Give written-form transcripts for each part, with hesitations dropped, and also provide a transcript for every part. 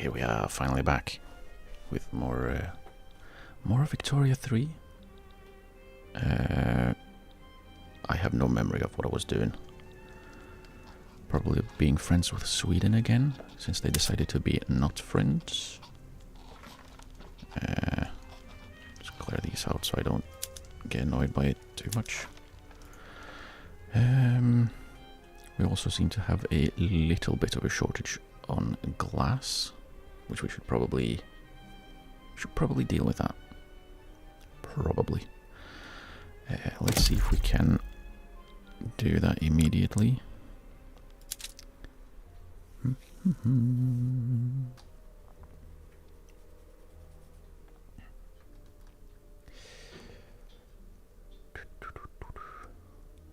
Here we are, finally back with more Victoria 3. I have no memory of what I was doing. Probably being friends with Sweden again, since they decided to be not friends. Just clear these out so I don't get annoyed by it too much. We also seem to have a little bit of a shortage on glass, which we should probably deal with that. Probably. Let's see if we can do that immediately.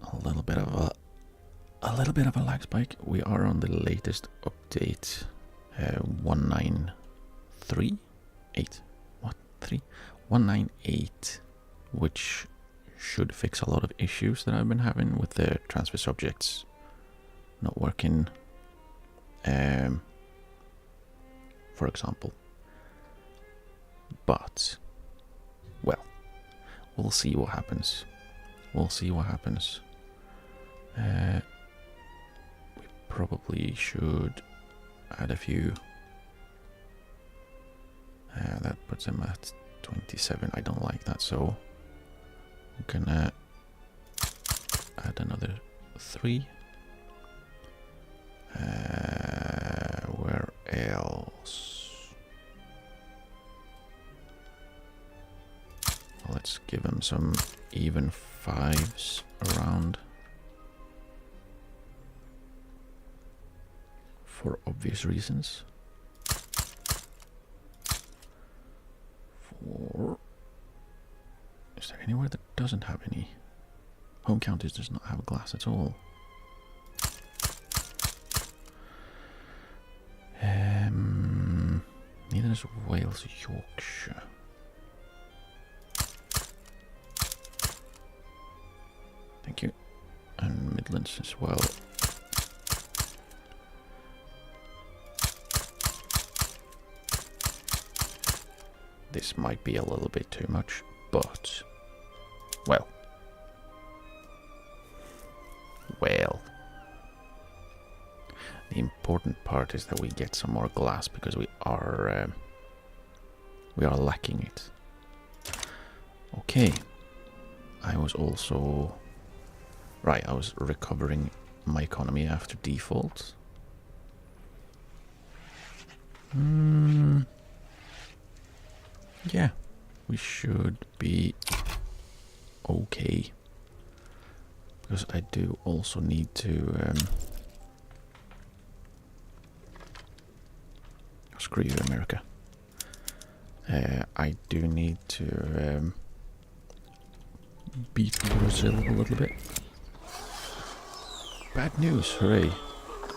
A little bit of a lag spike. We are on the latest update, 198, which should fix a lot of issues that I've been having with the transfer subjects not working. For example. But, well, we'll see what happens. We probably should add a few. That puts him at 27. I don't like that, so I'm gonna add another 3. Where else? Let's give him some even 5s around. For obvious reasons. 4. Is there anywhere that doesn't have any? Home counties does not have glass at all. Neither does Wales, Yorkshire. Thank you. And Midlands as well. This might be a little bit too much, but, well. The important part is that we get some more glass because we are lacking it. Okay. I was recovering my economy after default. Yeah, we should be okay. Because I do also need to screw you, America. I do need to beat Brazil a little bit. Bad news, hooray.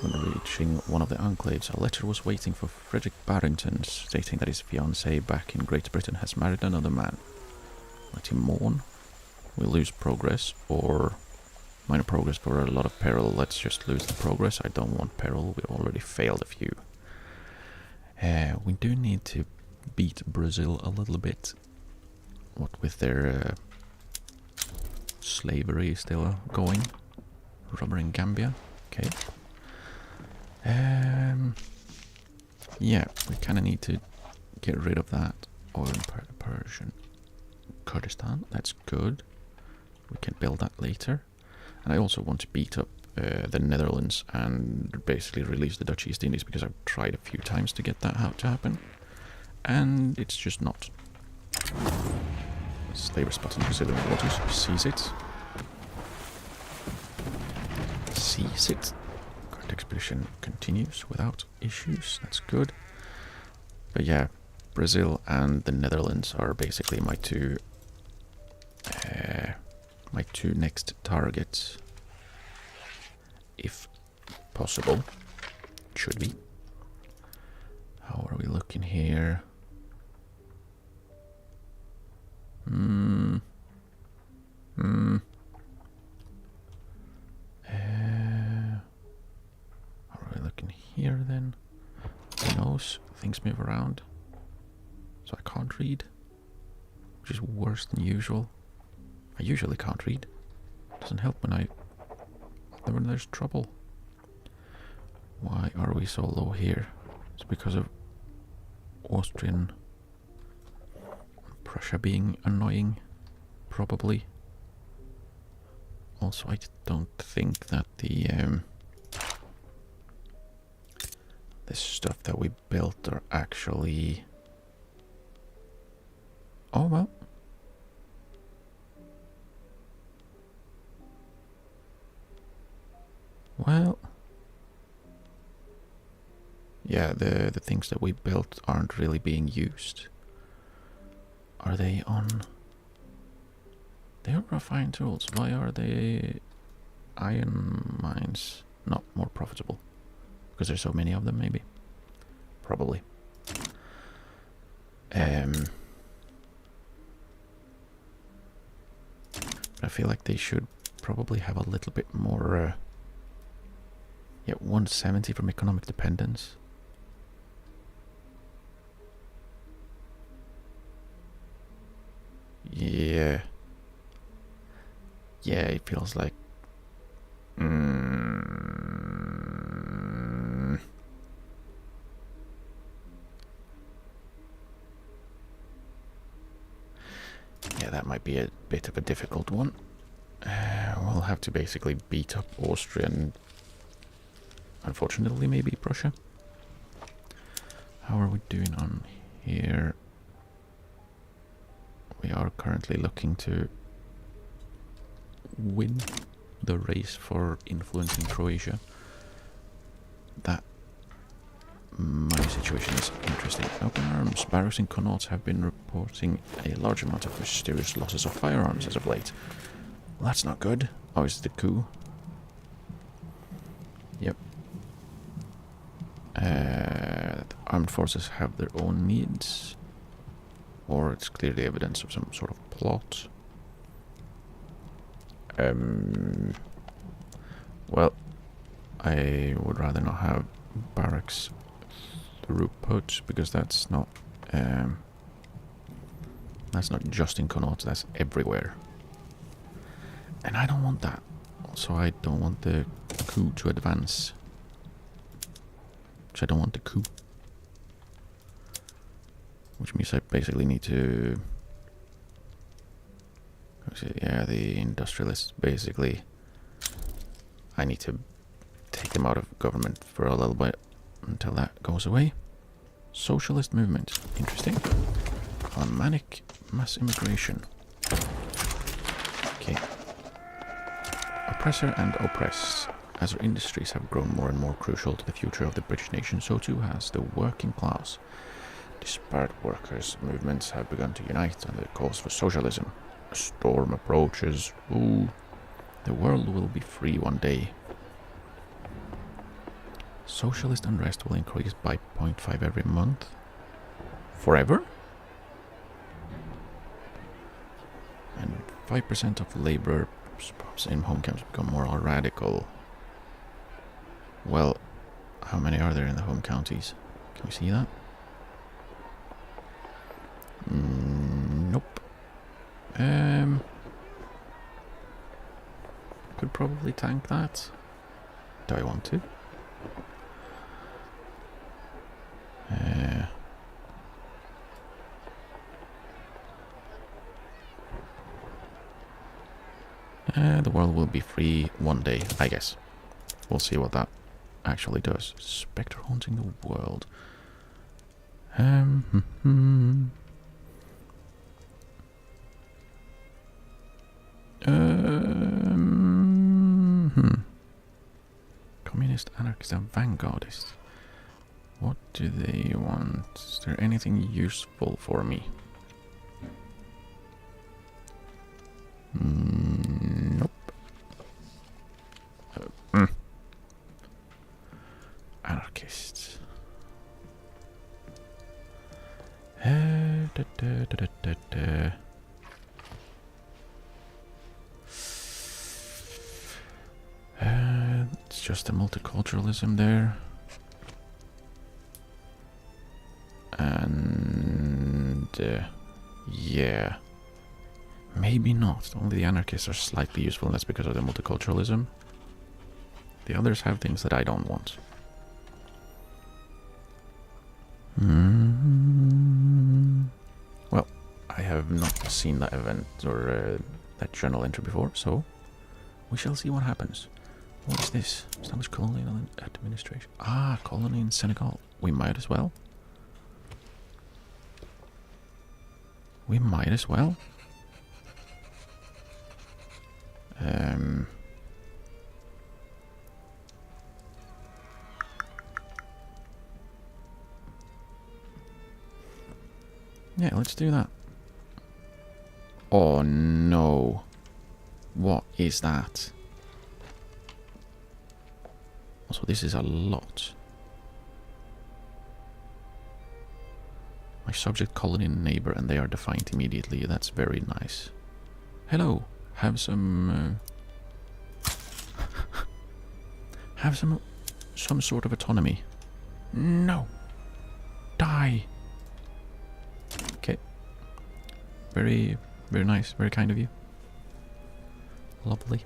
When reaching one of the enclaves, a letter was waiting for Frederick Barrington, stating that his fiancée back in Great Britain has married another man. Let him mourn. We lose progress, or minor progress for a lot of peril. Let's just lose the progress. I don't want peril. We already failed a few. We do need to beat Brazil a little bit. What with their slavery still going. Rubber in Gambia. Okay. Yeah, we kind of need to get rid of that oil in Persian Kurdistan. That's good. We can build that later. And I also want to beat up the Netherlands and basically release the Dutch East Indies because I've tried a few times to get that to happen. And it's just not. Slaver spot in Brazilian waters. Seize it. Seize it. Current expedition continues without issues. That's good. But yeah, Brazil and the Netherlands are basically my two next targets. If possible. Should be. How are we looking here? How are we looking here then? Who knows? Things move around. So I can't read. Which is worse than usual. I usually can't read. Doesn't help when there's trouble. Why are we so low here? It's because of Austrian Prussia being annoying, probably. Also, I don't think that the stuff that we built are actually... Oh, well. Well. Yeah, the things that we built aren't really being used. Are they on... They are refined tools. Why are they iron mines not more profitable? Because there's so many of them, maybe? Probably. But I feel like they should probably have a little bit more... yeah, 170 from economic dependence. Yeah. Yeah, it feels like... Yeah, that might be a bit of a difficult one. We'll have to basically beat up Austria and, unfortunately, maybe Prussia. How are we doing on here? We are currently looking to win the race for influencing Croatia. That money situation is interesting. Open arms. Barracks in Connaught have been reporting a large amount of mysterious losses of firearms as of late. Well, that's not good. Oh, is it the coup? Yep. The armed forces have their own needs. Or it's clearly evidence of some sort of plot. Well, I would rather not have barracks throughput because that's not just in Connaught, that's everywhere. And I don't want that. Also, I don't want the coup to advance. Which I don't want the coup. Which means I basically need to... Yeah, the industrialists basically... I need to take them out of government for a little bit until that goes away. Socialist movement. Interesting. Alemannic mass immigration. Okay. Oppressor and oppressed. As our industries have grown more and more crucial to the future of the British nation, so too has the working class. Disparate workers' movements have begun to unite under the cause for socialism. A storm approaches. Ooh. The world will be free one day. Socialist unrest will increase by 0.5 every month. Forever? And 5% of labor in home camps become more radical. Well, how many are there in the home counties? Can we see that? Nope. Could probably tank that. Do I want to? The world will be free one day, I guess. We'll see what that actually does. Spectre haunting the world. Communist, anarchist, and vanguardist. What do they want? Is there anything useful for me? Nope. Anarchists. It's just a multiculturalism there. And yeah, maybe not. Only the anarchists are slightly useful, and that's because of the multiculturalism. The others have things that I don't want. Well, I have not seen that event or that journal entry before, so we shall see what happens. What is this? Establish colonial administration. Ah, colony in Senegal. We might as well. We might as well. Yeah, let's do that. Oh no. What is that? Also, this is a lot. My subject colony neighbor, and they are defined immediately. That's very nice. Hello. Have some have some sort of autonomy. No. Die. Okay. Very nice, very kind of you. Lovely.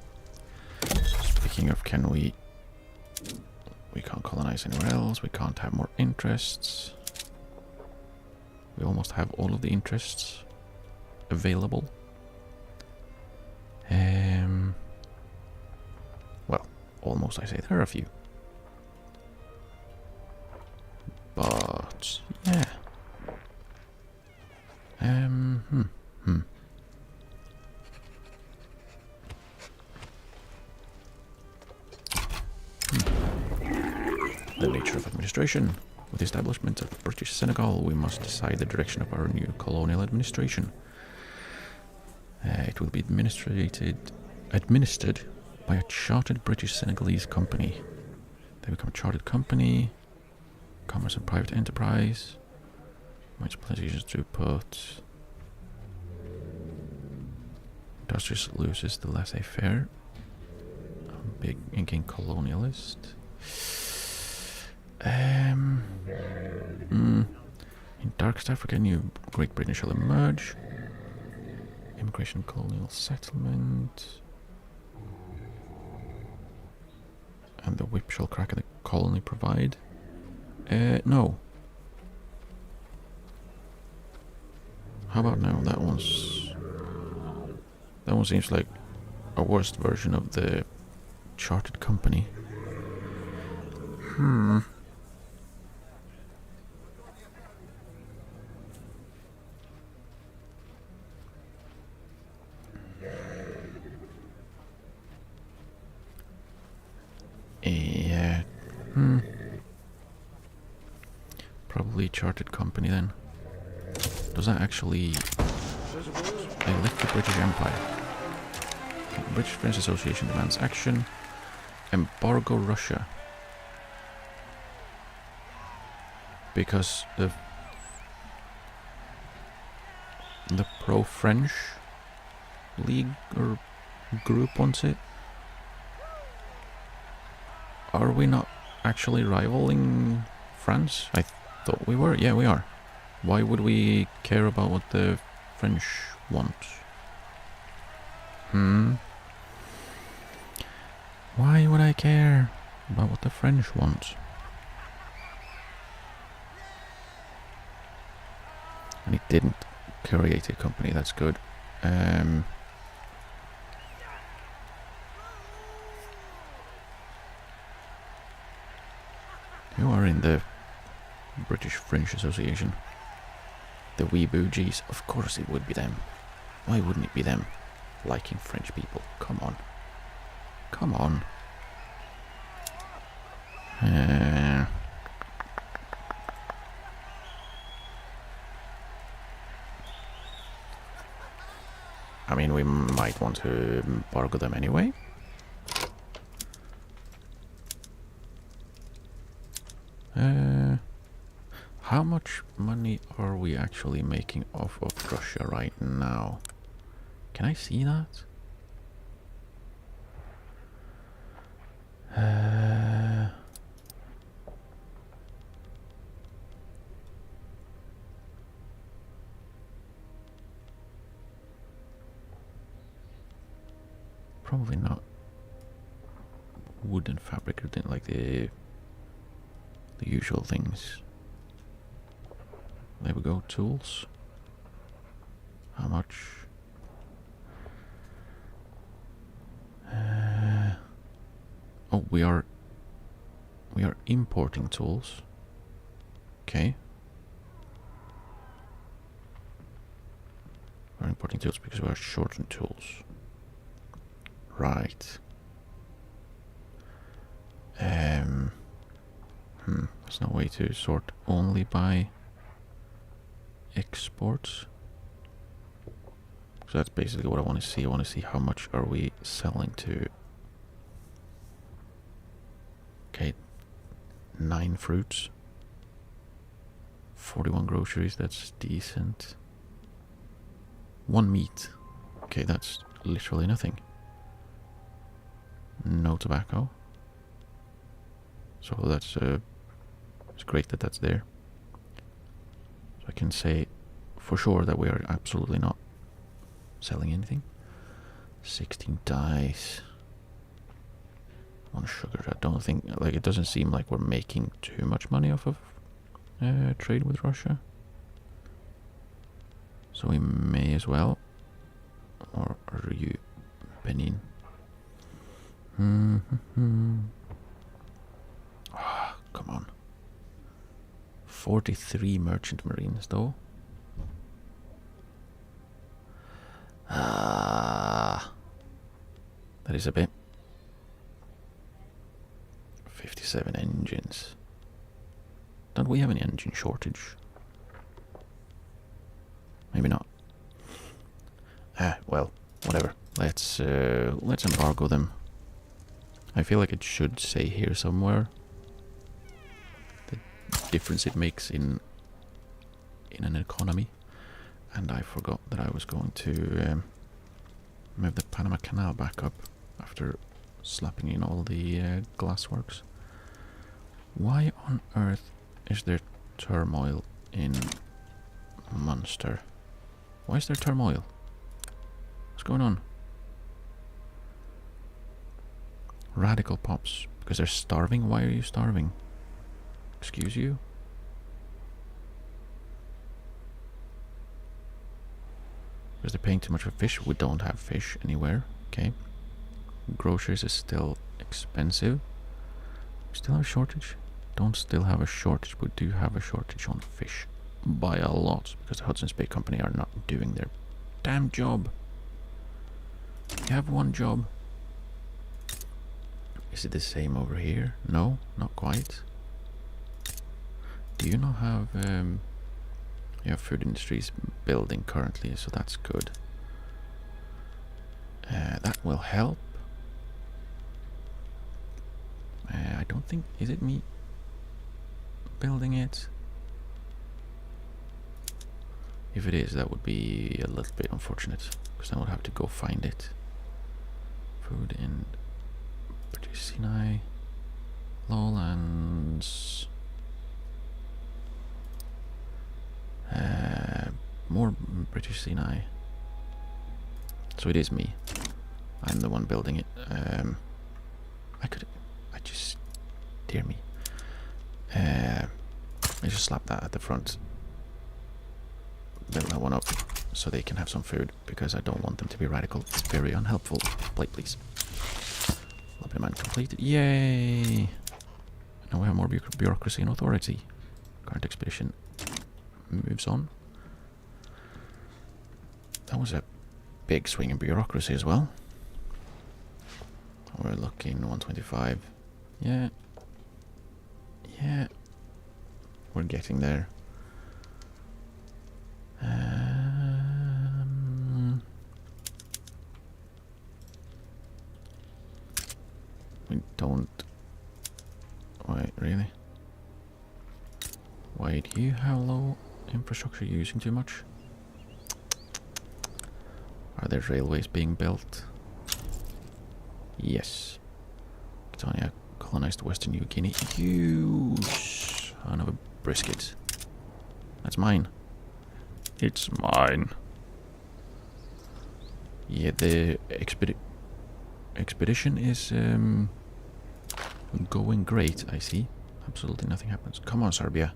Speaking of, can we can't colonize anywhere else, we can't have more interests. We almost have all of the interests available. Well, almost, I say. There are a few. But yeah. The nature of administration. With the establishment of British Senegal, we must decide the direction of our new colonial administration. It will be administered by a chartered British Senegalese company. They become a chartered company, commerce and private enterprise. Much pleasure to put. Industrious loses the laissez-faire. Big inking colonialist. In Darkest Africa, new Great Britain shall emerge. Immigration, colonial settlement. And the whip shall crack at the colony provide. No. How about now? That one seems like a worst version of the chartered company. Yeah. Probably chartered company then. Does that actually... They lift the British Empire. The British French Association demands action. Embargo Russia. Because the pro-French league or group wants it. Are we not actually rivaling France? I thought we were. Yeah, we are. Why would we care about what the French want? Why would I care about what the French want? And it didn't create a company, that's good. Who are in the British French Association? The Weeboogies. Of course it would be them. Why wouldn't it be them? Liking French people. Come on. Come on. I mean, we might want to embargo them anyway. How much money are we actually making off of Russia right now? Can I see that? probably not wood and fabric or like the usual things. There we go, tools. How much? Oh, we are importing tools. Okay. We're importing tools because we are short on tools. Right. There's no way to sort only by exports. So that's basically what I want to see. I want to see how much are we selling to. Okay, 9 fruits, 41 groceries, that's decent. 1 meat, okay, that's literally nothing. No tobacco. So that's it's great that that's there. So I can say for sure that we are absolutely not selling anything. 16 dyes. 1 sugar. I don't think, like, it doesn't seem like we're making too much money off of trade with Russia. So we may as well. Or are you Benin? Oh, come on. 43 merchant marines though. That is a bit. 57 engines. Don't we have any engine shortage? Maybe not. Well, whatever. Let's embargo them. I feel like it should say here somewhere the difference it makes in an economy. And I forgot that I was going to move the Panama Canal back up after slapping in all the glassworks. Why on earth is there turmoil in Munster? Why is there turmoil? What's going on? Radical pops. Because they're starving? Why are you starving? Excuse you? Because they're paying too much for fish. We don't have fish anywhere. Okay. Groceries is still expensive. We still have a shortage. Don't still have a shortage, but do have a shortage on fish. By a lot. Because the Hudson's Bay Company are not doing their damn job. You have one job. Is it the same over here? No, not quite. Do you not have you have food industries building currently, so that's good. That will help. I don't think, is it me building it? If it is, that would be a little bit unfortunate, because then I would have to go find it. Food in British Sinai, Lowlands. More British Sinai. So it is me. I'm the one building it. I just, dear me. I just slap that at the front. Build that one up so they can have some food, because I don't want them to be radical. It's very unhelpful. Plate, please. Lovely man completed. Yay! Now we have more bureaucracy and authority. Current expedition moves on. That was a big swing in bureaucracy as well. We're looking 125. Yeah. Yeah. We're getting there. We don't... Wait, really? Why do you have low infrastructure? Using too much? Are there railways being built? Yes. Britannia colonized Western New Guinea. You son of a brisket. That's mine. It's mine. Yeah, the expedition is going great, I see. Absolutely nothing happens. Come on, Serbia.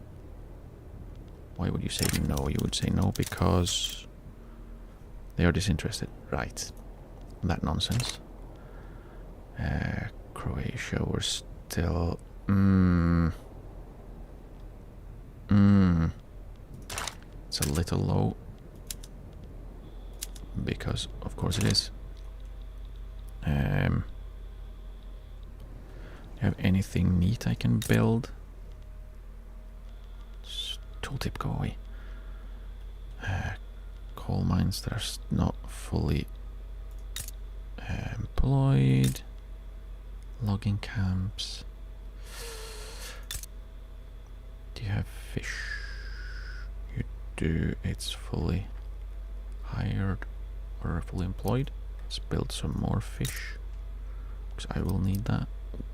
Why would you say no? You would say no because they are disinterested. Right. That nonsense. Croatia, we're still... It's a little low. Because, of course it is. You have anything neat I can build? Tooltip, go away. Coal mines that are not fully employed. Logging camps. Do you have fish? You do. It's fully hired or fully employed. Let's build some more fish, because I will need that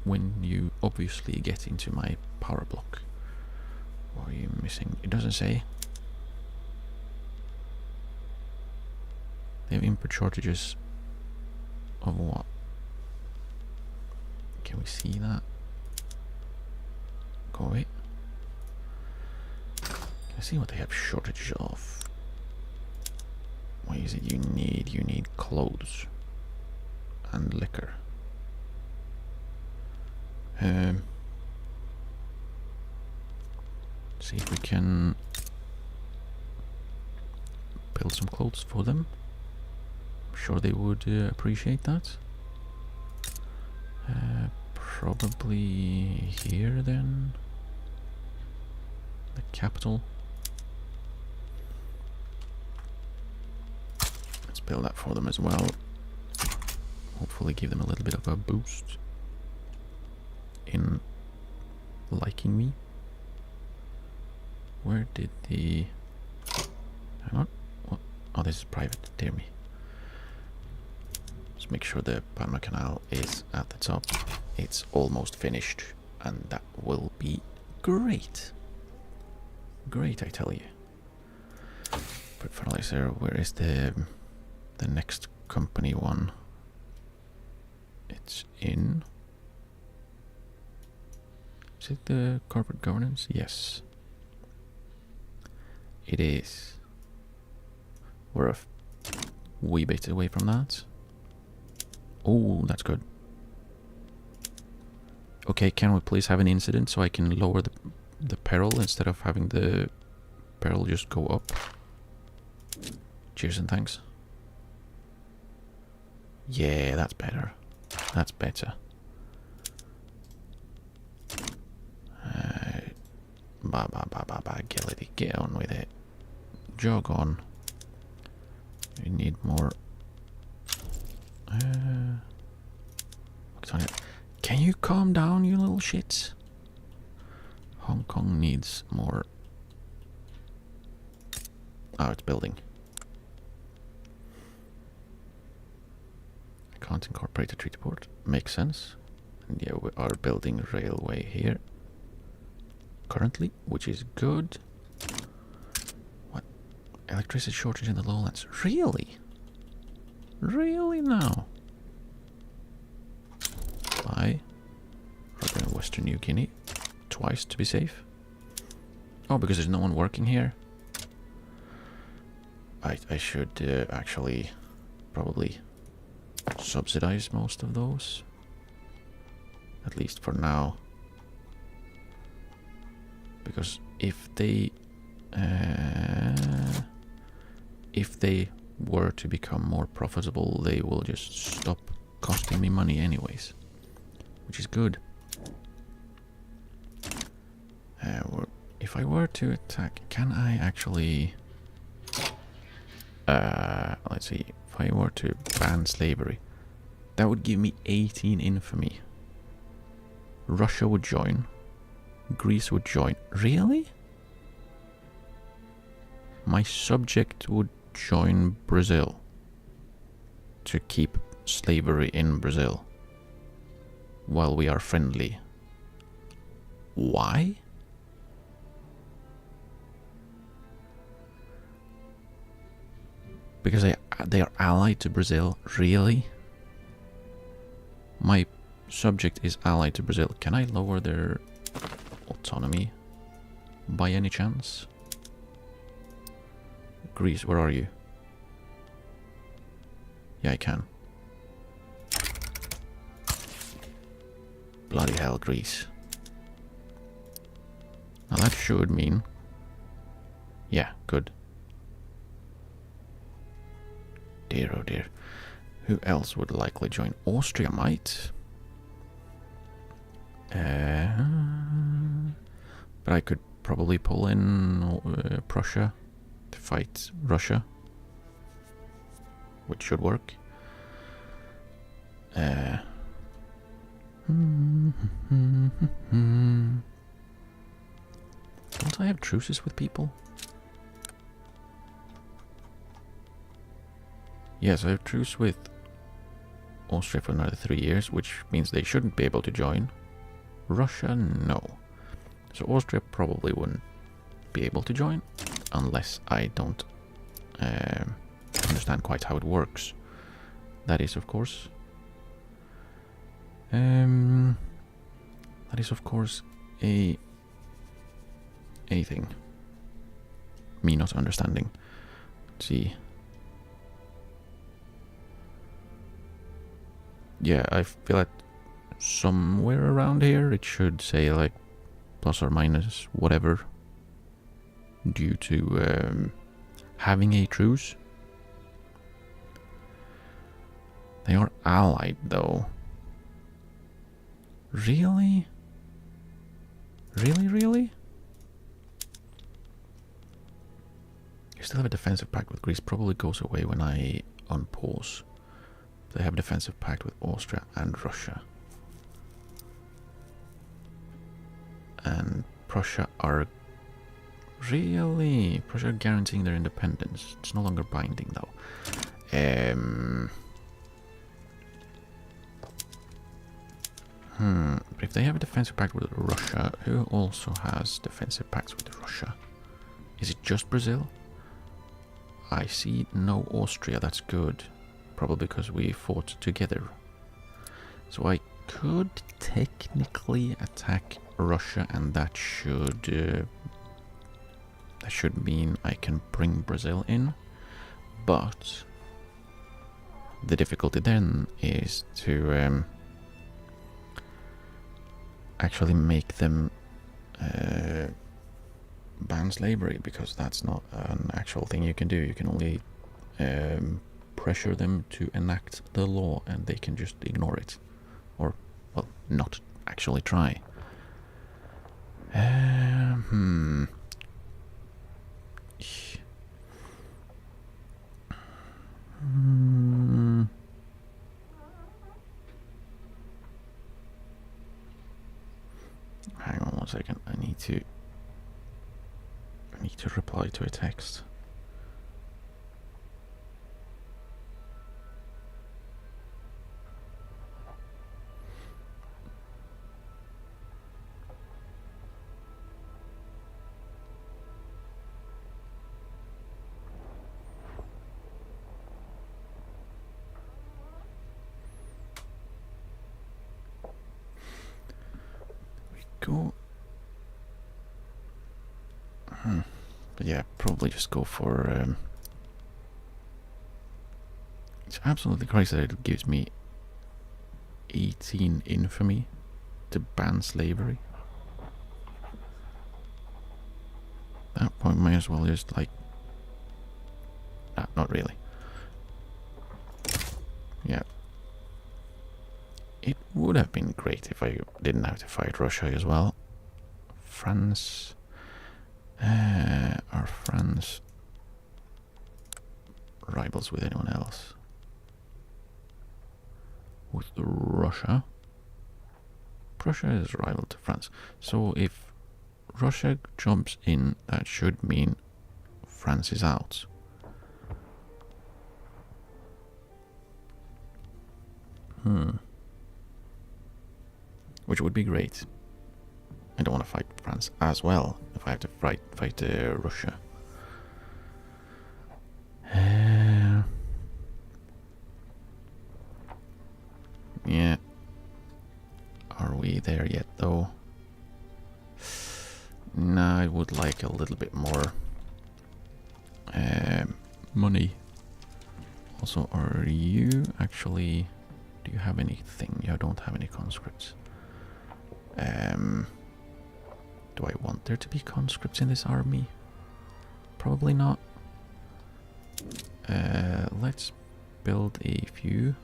when you obviously get into my power block. What are you missing? It doesn't say. They have input shortages of what? Can we see that? Go away. Can I see what they have shortage of? What is it you need? You need clothes and liquor. See if we can build some clothes for them. I'm sure they would appreciate that. Probably here then. The capital. Let's build that for them as well. Hopefully give them a little bit of a boost in liking me. Where did the... Hang on. What? Oh, this is private. Dear me. Let's make sure the Panama Canal is at the top. It's almost finished, and that will be great. Great, I tell you. Put fertilizer. Where is the next company one? It's in... Is it the corporate governance? Yes. It is. We're a wee bit away from that. Oh, that's good. Okay, can we please have an incident so I can lower the peril instead of having the peril just go up? Cheers and thanks. Yeah, that's better. That's better. Gillity, get on with it. Jog on. We need more. Can you calm down, you little shits? Hong Kong needs more. Oh, it's building. I can't incorporate a treaty port. Makes sense. And yeah, we are building railway here currently, which is good. What? Electricity shortage in the lowlands. Really? Really now? Why? Rather than Western New Guinea. Twice to be safe. Oh, because there's no one working here? I should actually probably subsidize most of those. At least for now. Because if they were to become more profitable, they will just stop costing me money anyways, which is good. If I were to attack, can I actually... let's see, if I were to ban slavery, that would give me 18 infamy. Russia would join. Greece would join. Really? My subject would join Brazil to keep slavery in Brazil while we are friendly. Why? Because they are allied to Brazil. Really? My subject is allied to Brazil. Can I lower their autonomy by any chance? Greece, where are you? Yeah, I can. Bloody hell, Greece. Now that should mean... Yeah, good. Dear, oh dear. Who else would likely join? Austria might. But I could probably pull in Prussia to fight Russia, which should work. Don't I have truces with people? Yes, I have truce with Austria for another 3 years, which means they shouldn't be able to join. Russia, no. So Austria probably wouldn't be able to join, unless I don't understand quite how it works. That is, of course... that is, of course, a thing. Me not understanding. Let's see. Yeah, I feel like somewhere around here it should say like plus or minus whatever due to having a truce. They are allied though. Really? Really? You still have a defensive pact with Greece. Probably goes away when I unpause. They have a defensive pact with Austria and Russia. And Prussia are... Really? Prussia are guaranteeing their independence. It's no longer binding though. But if they have a defensive pact with Russia, who also has defensive pacts with Russia? Is it just Brazil? I see no Austria, that's good. Probably because we fought together. So I could technically attack Russia, and that should mean I can bring Brazil in. But the difficulty then is to actually make them ban slavery, because that's not an actual thing you can do. You can only pressure them to enact the law, and they can just ignore it, or well, not actually try. Hang on 1 second. I need to reply to a text. Go. But yeah, probably just go for. It's absolutely crazy that it gives me 18 infamy to ban slavery. At that point, might as well just like. Nah, not really. Yeah. It would have been great if I didn't have to fight Russia as well. France... are France rivals with anyone else? With Russia? Prussia is rival to France. So if Russia jumps in, that should mean France is out. Which would be great. I don't want to fight France as well if I have to fight Russia. Yeah. though. Nah, I would like a little bit more money. Also, are you actually... Do you have anything? You don't have any conscripts. Do I want there to be conscripts in this army? Probably not. Let's build a few.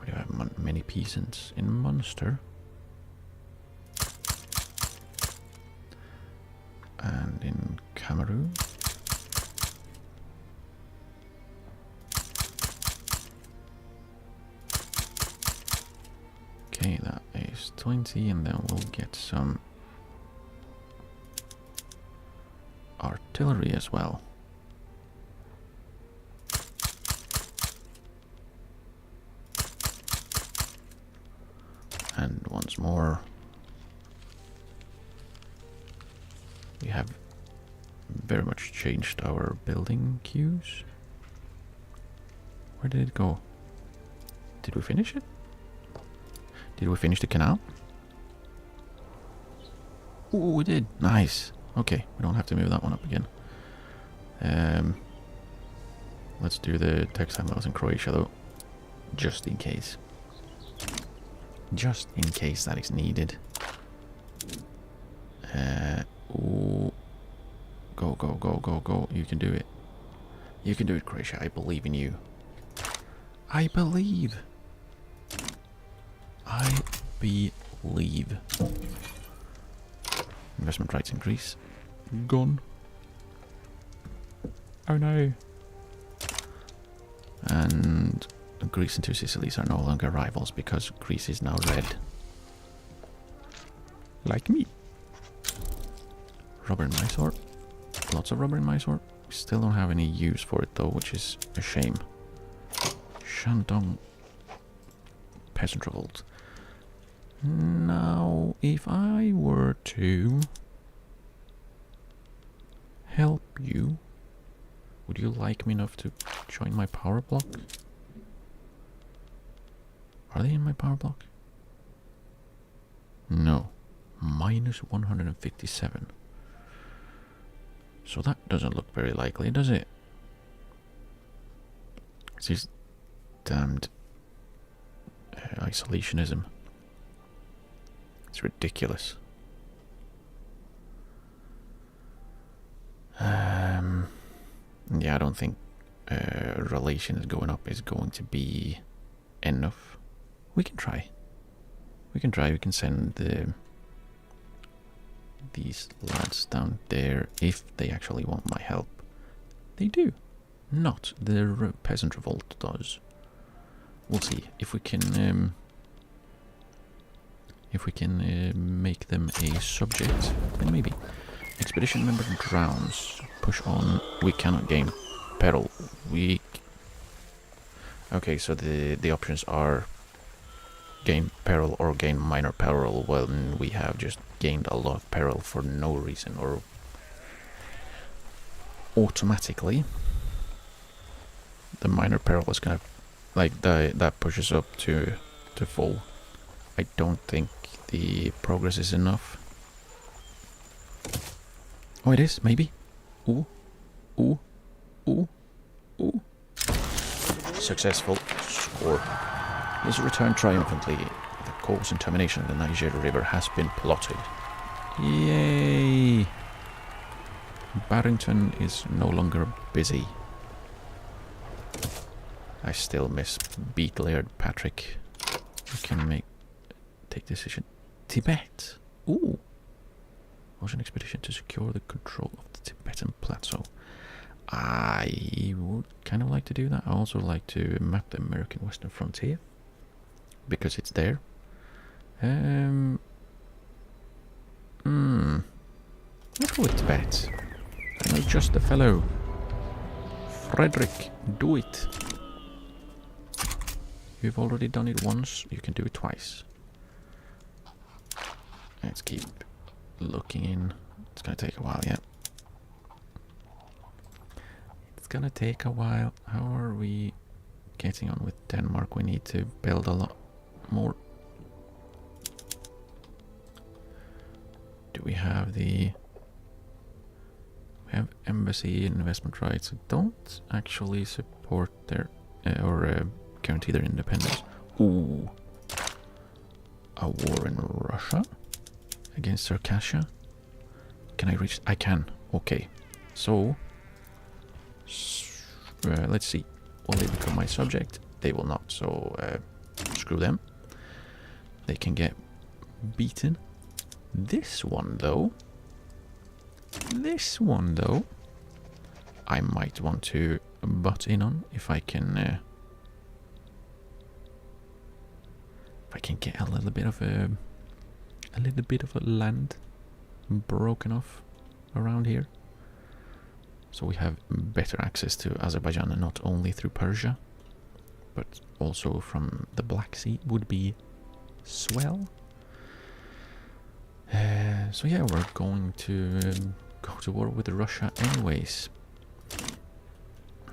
We do have many peasants in Munster. And in Cameroon. Okay, that is 20, and then we'll get some artillery as well. And once more, we have very much changed our building queues. Where did it go? Did we finish it? Did we finish the canal? Oh, we did. Nice. Okay, we don't have to move that one up again. Let's do the textile mills in Croatia though, just in case. Just in case that is needed. Ooh. Go, go, go, go, go. You can do it. You can do it, Croatia. I believe in you. I believe. I believe. Investment rights in Greece. Gone. Oh no. And Greece and two Sicilies are no longer rivals because Greece is now red. Like me. Rubber in Mysore. Lots of rubber in Mysore. We still don't have any use for it though, which is a shame. Shandong Peasant Revolt. Now, if I were to help you, would you like me enough to join my power block? Are they in my power block? No. Minus 157. So that doesn't look very likely, does it? It's this damned isolationism. It's ridiculous. Yeah, I don't think relations going up is going to be enough. We can try. We can try. We can send these lads down there if they actually want my help. They do. Not the peasant revolt does. We'll see if we can make them a subject. Then maybe. Expedition member drowns. Push on. We cannot gain peril. Okay, so the options are gain peril or gain minor peril when we have just gained a lot of peril for no reason, or automatically the minor peril is gonna, like, that pushes up to full. I don't think the progress is enough. Oh, it is, maybe. Ooh, ooh, ooh, ooh. Successful score. Let's return triumphantly. The course and termination of the Niger River has been plotted. Yay! Barrington is no longer busy. I still miss Beat Laird Patrick. We can take decision. Tibet. Ooh. Was an expedition to secure the control of the Tibetan plateau. I would kind of like to do that. I also like to map the American Western Frontier because it's there. Let's go with Tibet. I know just the fellow. Frederick, do it. You've already done it once, you can do it twice. Let's keep looking in. It's gonna take a while, yeah. It's gonna take a while. How are we getting on with Denmark? We need to build a lot more. Do we have the... We have embassy investment rights. I don't actually support their... or guarantee their independence. Ooh. A war in Russia? Against Circassia? Can I reach... I can. Okay. So... let's see. Will they become my subject? They will not, so screw them. They can get beaten. This one though, I might want to butt in on if I can get a little bit of a land broken off around here. So we have better access to Azerbaijan, and not only through Persia, but also from the Black Sea would be swell. So yeah, we're going to go to war with Russia anyways.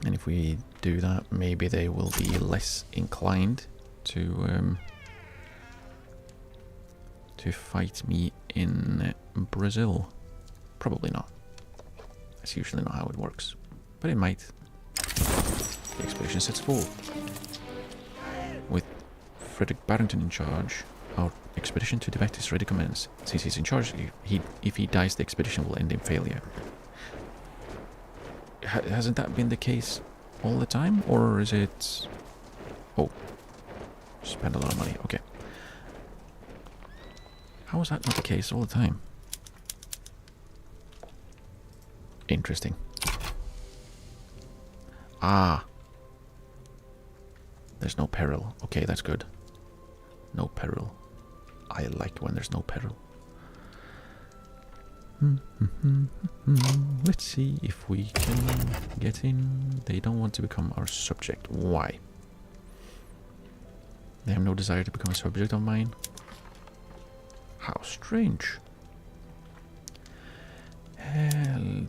And if we do that, maybe they will be less inclined to fight me in Brazil. Probably not. That's usually not how it works, but it might. The expedition sets forth. With Frederick Barrington in charge, our expedition to Tibet is ready to commence. Since he's in charge, if he dies, the expedition will end in failure. Hasn't that been the case all the time, or is it... Oh, spend a lot of money, okay. How is that not the case all the time? Interesting. Ah. There's no peril. Okay, that's good. No peril. I like when there's no peril. Let's see if we can get in. They don't want to become our subject. Why? They have no desire to become a subject of mine. How strange.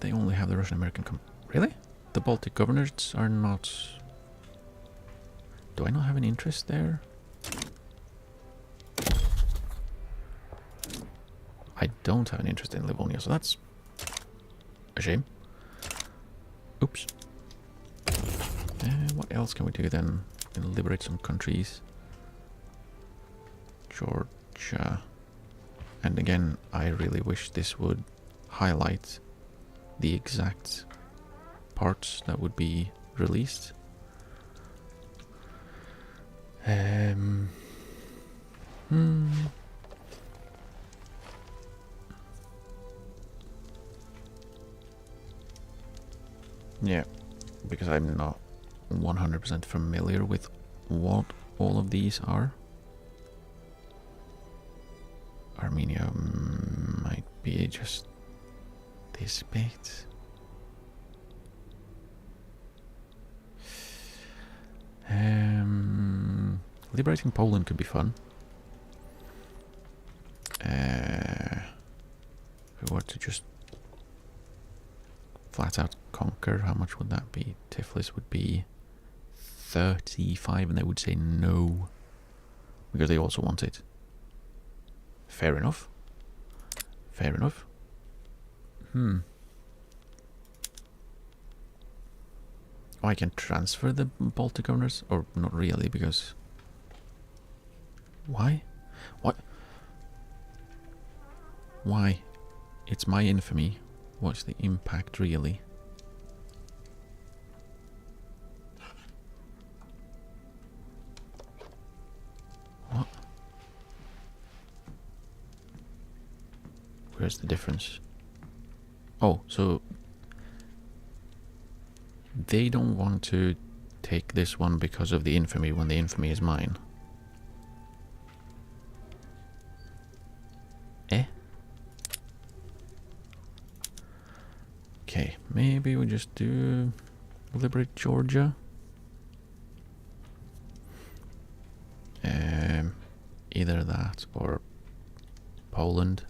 They only have the Russian-American... Really? The Baltic governors are not... Do I not have an interest there? I don't have an interest in Livonia, so that's a shame. Oops. What else can we do then? We can liberate some countries. Georgia. And again, I really wish this would highlight the exact parts that would be released. Yeah, because I'm not 100% familiar with what all of these are. Armenia might be just this bit. Liberating Poland could be fun. If we were to just flat out conquer, how much would that be? Tiflis would be 35 and they would say no because they also want it. Fair enough. Fair enough. Oh, I can transfer the Baltic governors? Or not really, because... Why? What? Why? It's my infamy. What's the impact, really? What? Where's the difference? Oh, so... They don't want to take this one because of the infamy when the infamy is mine. Eh? Okay, maybe we just do liberate Georgia. Either that or Poland.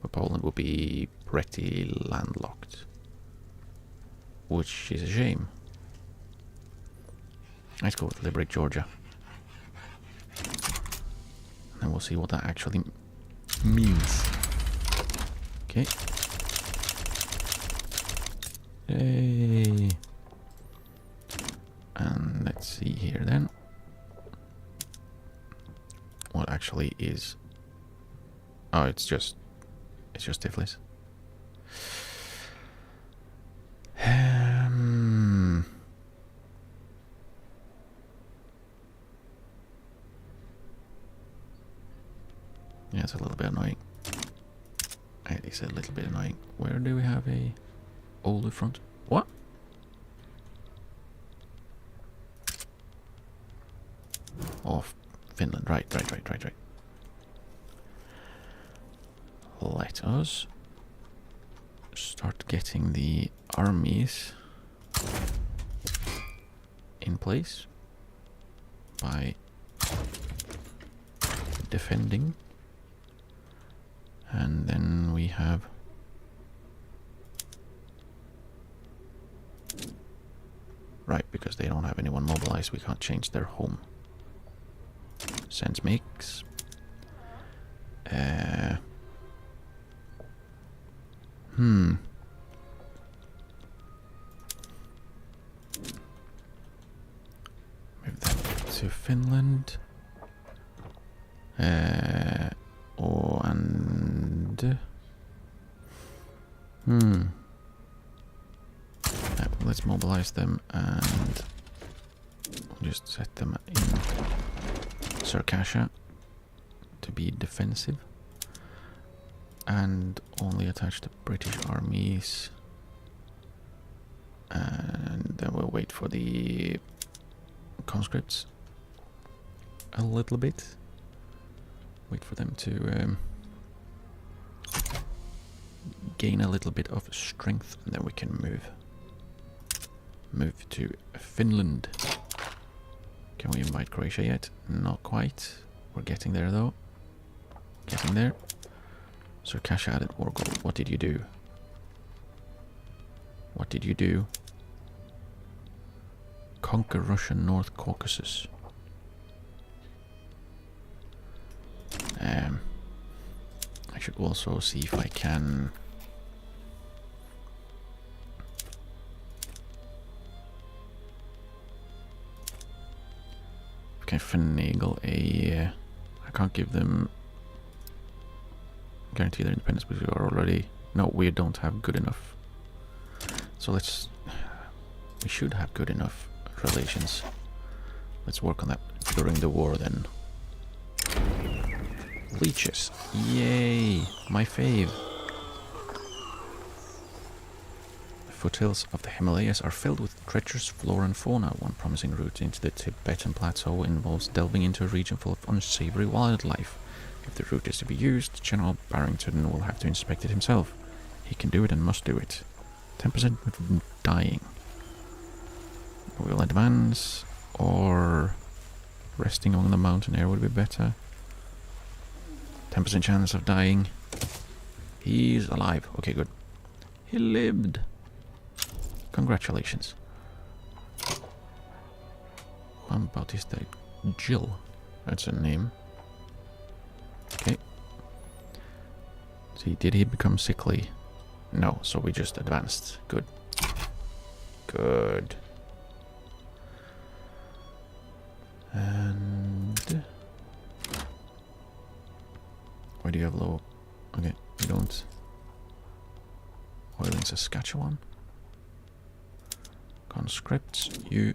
But Poland will be pretty landlocked. Which is a shame, Let's go with Liberate Georgia. And we'll see what that actually means. Okay. Yay. And let's see here then. What actually is... Oh, it's just Tiflis. Yeah, it's a little bit annoying. At least a little bit annoying. Where do we have a older front? What? Oh, Finland. Right. Let us start getting the armies in place by defending. And then we have right, because they don't have anyone mobilized, we can't change their home. Sense makes. Move that to Finland. Let's mobilize them and just set them in Circassia to be defensive, and only attach the British armies, and then we'll wait for the conscripts a little bit. Wait for them to gain a little bit of strength, and then we can move to Finland. Can we invite Croatia yet? Not quite. We're getting there though. Getting there. Circassia added war goal. What did you do? What did you do? Conquer Russian North Caucasus. I should also see if I can finagle a... I can't give them guarantee their independence because we are already... No, we don't have good enough. So let's... We should have good enough relations. Let's work on that during the war then. Leeches. Yay! My fave. The foothills of the Himalayas are filled with treacherous flora and fauna. One promising route into the Tibetan plateau involves delving into a region full of unsavory wildlife. If the route is to be used, General Barrington will have to inspect it himself. He can do it and must do it. 10% of dying. We'll advance, or resting on the mountain air would be better. 10% chance of dying. He's alive. Okay, good. He lived. Congratulations. Juan Bautista Gil. That's a name. Okay. See, did he become sickly? No, so we just advanced. Good. Good. And... Where do you have low? Okay, you don't. Oil in Saskatchewan. Conscripts, you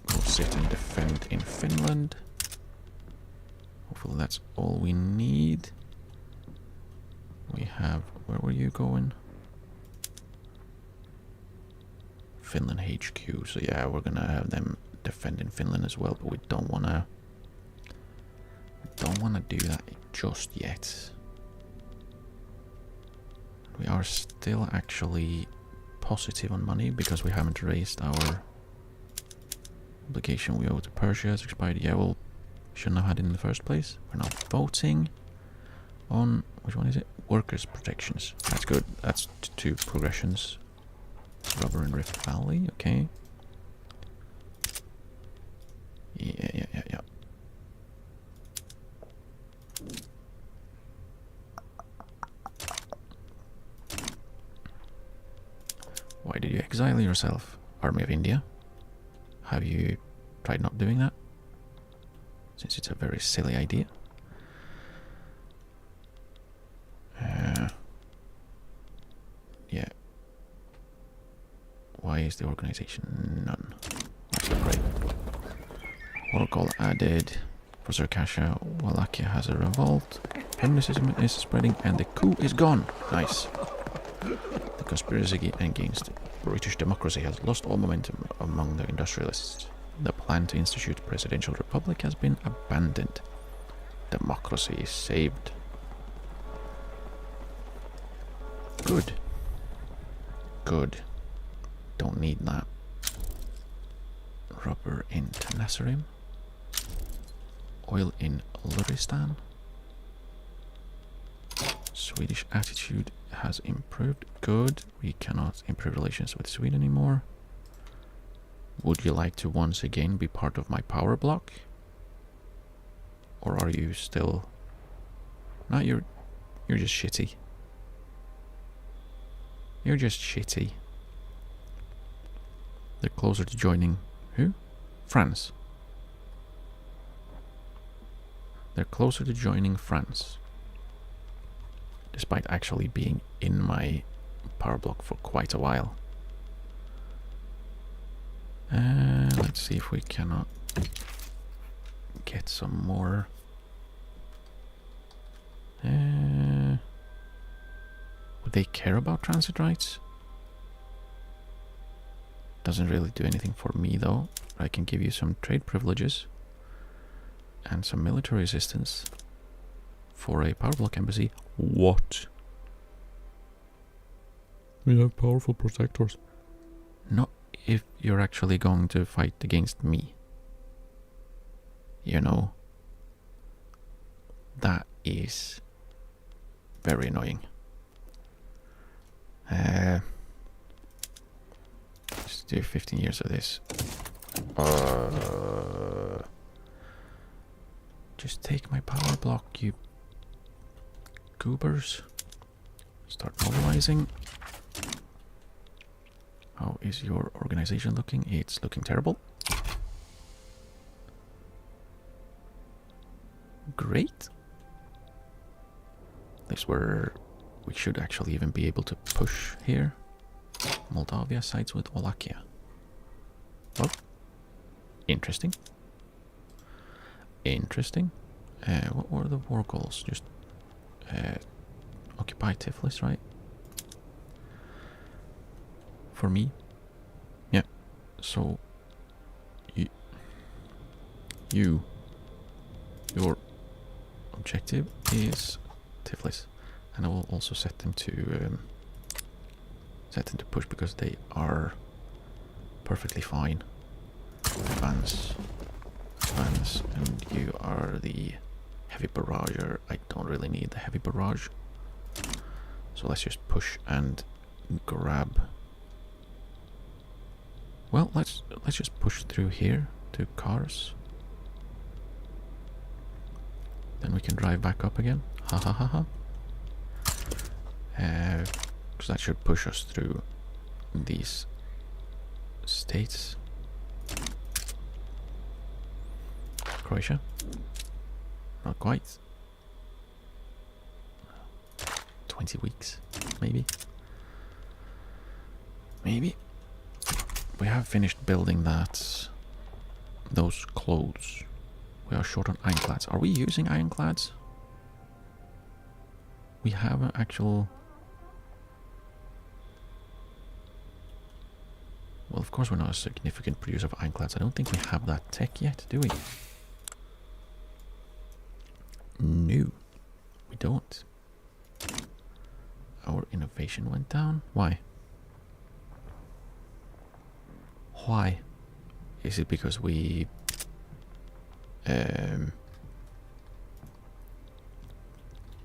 go sit and defend in Finland. Hopefully that's all we need. We have... Where were you going? Finland HQ. So yeah, we're gonna have them defend in Finland as well, but we don't wanna... Don't want to do that just yet. We are still actually positive on money because we haven't raised our obligation we owe to Persia. It's expired. Yeah, well, shouldn't have had it in the first place. We're not voting on... Which one is it? Workers' protections. That's good. That's 2 progressions. Rubber and Rift Valley. Okay. Exile yourself, Army of India. Have you tried not doing that? Since it's a very silly idea. Yeah. Why is the organization none? That's great. Oracle added. For Circassia, Wallachia has a revolt. Feminism is spreading and the coup is gone. Nice. The conspiracy against British democracy has lost all momentum among the industrialists. The plan to institute a presidential republic has been abandoned. Democracy is saved. Good. Good. Don't need that. Rubber in Tenasserim. Oil in Luristan. Swedish attitude has improved. Good. We cannot improve relations with Sweden anymore. Would you like to once again be part of my power block? Or are you still... No, you're just shitty. You're just shitty. They're closer to joining... Who? France. They're closer to joining France. Despite actually being in my power block for quite a while. Let's see if we cannot get some more. Would they care about transit rights? Doesn't really do anything for me though. I can give you some trade privileges and some military assistance for a power block embassy. What? We have powerful protectors. Not if you're actually going to fight against me. You know. That is very annoying. Let's do 15 years of this. Just take my power block, you goobers. Start mobilizing. How is your organization looking? It's looking terrible. Great. This where we should actually even be able to push here. Moldavia sides with Wallachia. Well, interesting. Interesting. What were the war goals? Just occupy Tiflis, right? For me? Yeah. So your objective is Tiflis, and I will also set them to push because they are perfectly fine. Advance, and you are the heavy barrager. I don't really need the heavy barrage, so let's just push and grab. Well, let's just push through here to Kars. Then we can drive back up again. Ha ha ha ha. Because that should push us through these states. Croatia. Not quite. 20 weeks, maybe. Maybe. We have finished building those clothes. We are short on ironclads. Are we using ironclads? We have an actual... Well, of course we're not a significant producer of ironclads. I don't think we have that tech yet, do we? No, we don't. Our innovation went down. Why? Why? Is it because we...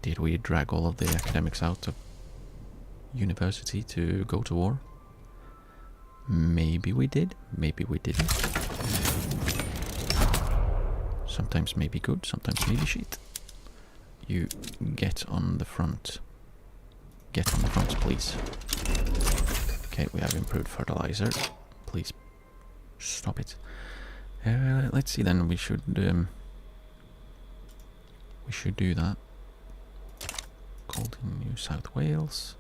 did we drag all of the academics out of university to go to war? Maybe we did, maybe we didn't. Sometimes maybe good, sometimes maybe shit. You get on the front. Get on the front, please. Okay, we have improved fertilizer. Please stop it. Let's see then. We should do that. Colton, New South Wales.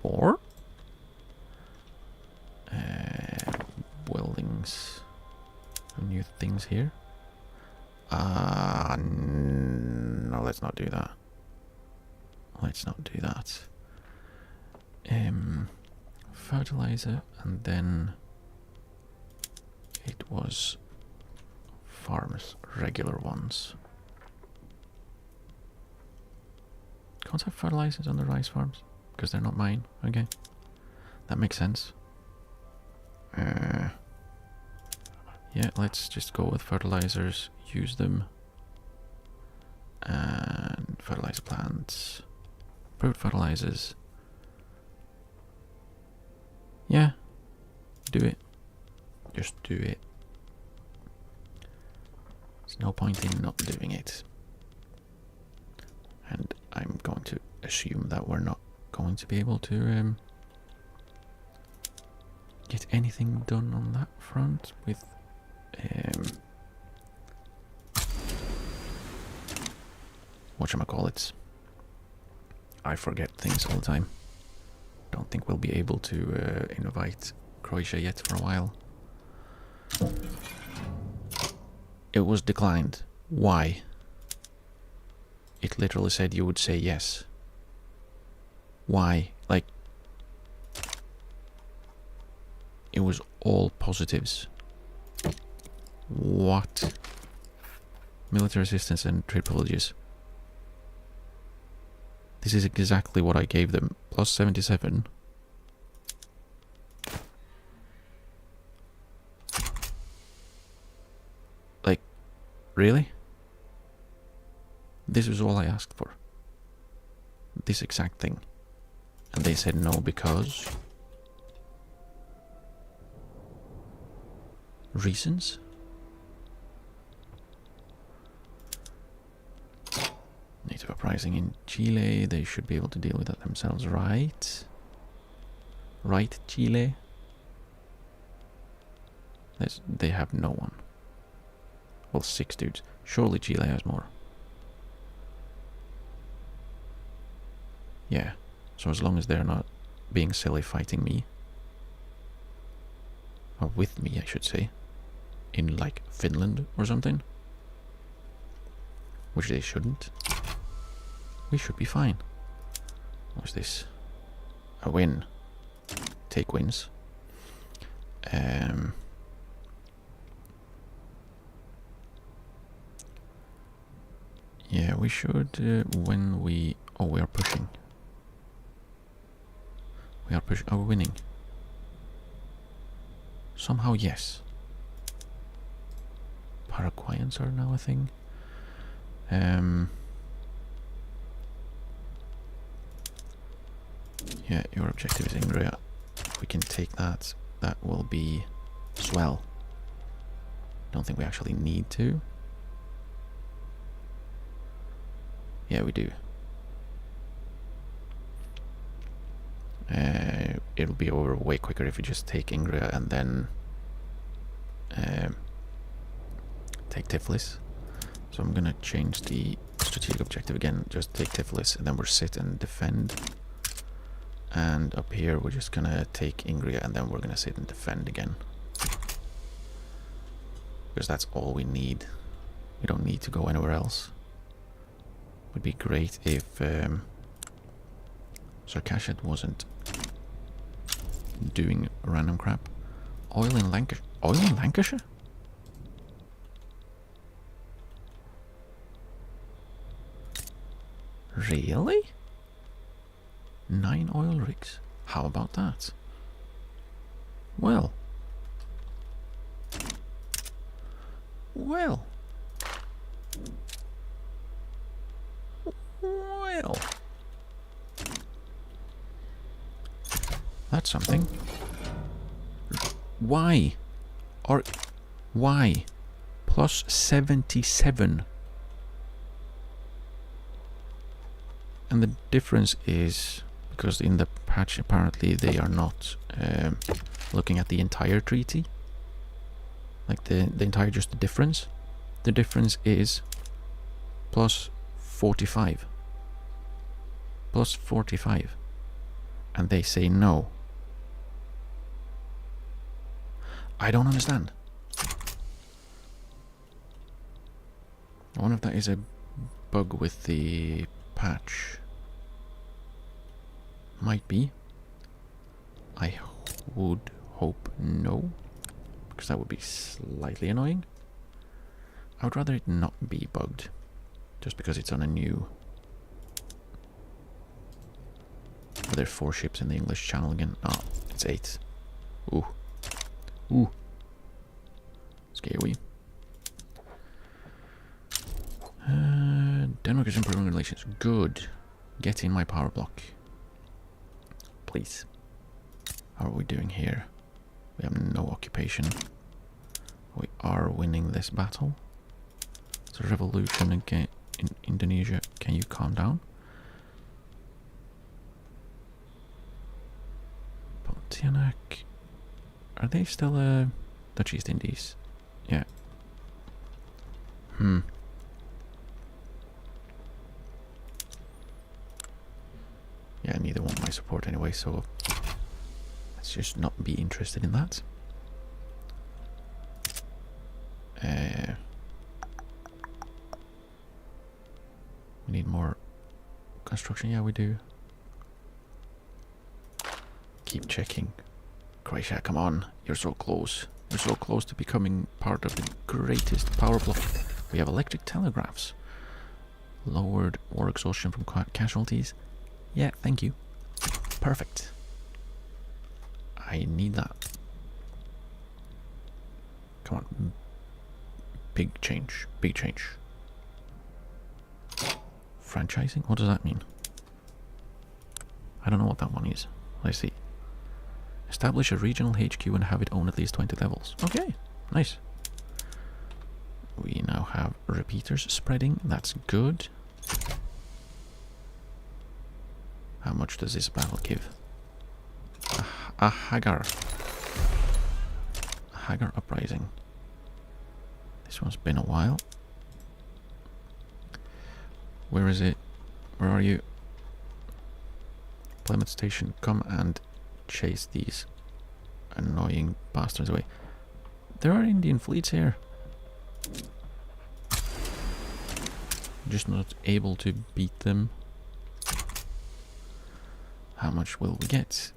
Or weldings. New things here. No, let's not do that. Let's not do that. Fertilizer, and then it was farms, regular ones. Can't have fertilizers on the rice farms because they're not mine. Okay, that makes sense. Yeah, let's just go with fertilizers, use them. And fertilizer plants. Improved fertilizers. Yeah, do it. Just do it. There's no point in not doing it. And I'm going to assume that we're not going to be able to get anything done on that front with whatchamacallits. I forget things all the time. Don't think we'll be able to invite Croatia yet for a while. It was declined. Why? It literally said you would say yes. Why? Like, it was all positives. What? Military assistance and trade privileges. This is exactly what I gave them. Plus 77. Like, really? This was all I asked for. This exact thing. And they said no because... reasons? Native uprising in Chile. They should be able to deal with that themselves, right? Right, Chile? They have no one. Well, 6 dudes. Surely Chile has more. Yeah. So as long as they're not being silly fighting me. Or with me, I should say. In, like, Finland or something. Which they shouldn't. We should be fine. What's this? A win. Take wins. Yeah, we should, when we... Oh, we are pushing. We are pushing. Are we winning? Somehow, yes. Paraguayans are now a thing. Yeah, your objective is Ingria. If we can take that, that will be swell. Don't think we actually need to. Yeah, we do. It'll be over way quicker if we just take Ingria and then take Tiflis. So I'm gonna change the strategic objective again, just take Tiflis, and then we'll sit and defend. And up here we're just gonna take Ingria and then we're gonna sit and defend again. Because that's all we need. We don't need to go anywhere else. Would be great if Sarkashet wasn't doing random crap. Oil in Lancashire? Oil in Lancashire? Really? 9 oil rigs? How about that? Well. Well. Well. That's something. Why? Or why? Plus 77. And the difference is because in the patch, apparently they are not looking at the entire treaty. Like the entire, just the difference. The difference is plus 45. Plus 45. And they say no. I don't understand. I wonder if that is a bug with the patch. Might be. I would hope no, because that would be slightly annoying. I would rather it not be bugged, just because it's on a new... Are there 4 ships in the English Channel again? Oh, it's 8. Ooh. Ooh. Scary. Denmark is improving relations. Good. Get in my power block. Please. How are we doing here? We have no occupation. We are winning this battle. It's a revolution again in Indonesia. Can you calm down? Pontianak. Are they still Dutch East Indies? Yeah. Yeah, neither want my support anyway, so let's just not be interested in that. We need more construction. Yeah, we do. Keep checking. Croatia, come on. You're so close. You're so close to becoming part of the greatest power block. We have electric telegraphs. Lowered war exhaustion from casualties. Yeah, thank you. Perfect. I need that. Come on. Big change. Big change. Franchising? What does that mean? I don't know what that one is. Let's see. Establish a regional HQ and have it own at least 20 levels. Okay, nice. We now have repeaters spreading. That's good. How much does this battle give? A Hagar. A Hagar uprising. This one's been a while. Where is it? Where are you? Plymouth Station, come and chase these annoying bastards away. There are Indian fleets here. Just not able to beat them. How much will we get?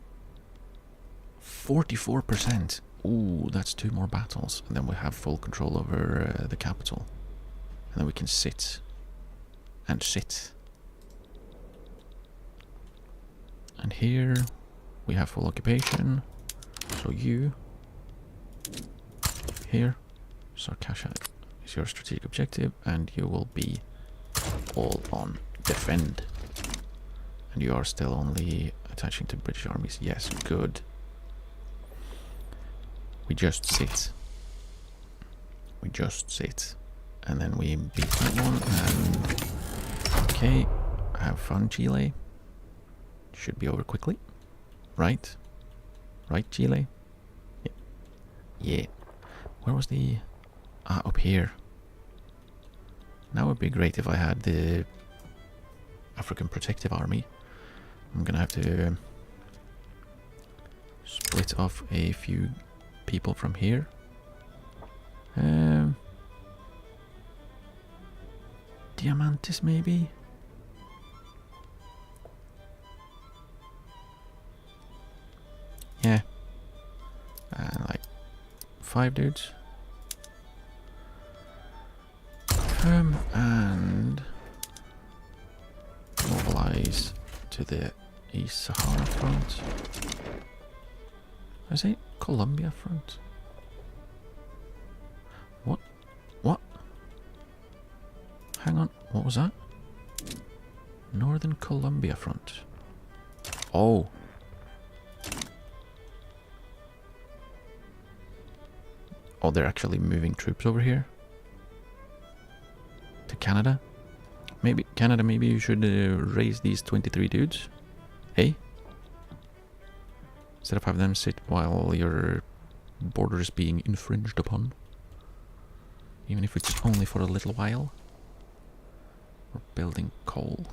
44%. Ooh, that's 2 more battles. And then we have full control over the capital. And then we can sit. And sit. And here we have full occupation. So you here. Sarkasha is your strategic objective, and you will be all on defend. And you are still only attaching to British armies. Yes, good. We just sit. We just sit. And then we beat that one. And okay, have fun, Chile. Should be over quickly. Right? Right, Chile? Yeah. Yeah. Where was the... Ah, up here. Now it would be great if I had the African Protective Army. I'm gonna have to split off a few people from here. Diamantis, maybe? Yeah. And like 5 dudes. And mobilize to the East Sahara front. I say Colombia front. What? What? Hang on, what was that? Northern Colombia front. Oh. Oh, they're actually moving troops over here. To Canada. Maybe, Canada, maybe you should raise these 23 dudes. Hey? Instead of having them sit while your border is being infringed upon. Even if it's only for a little while. We're building coal.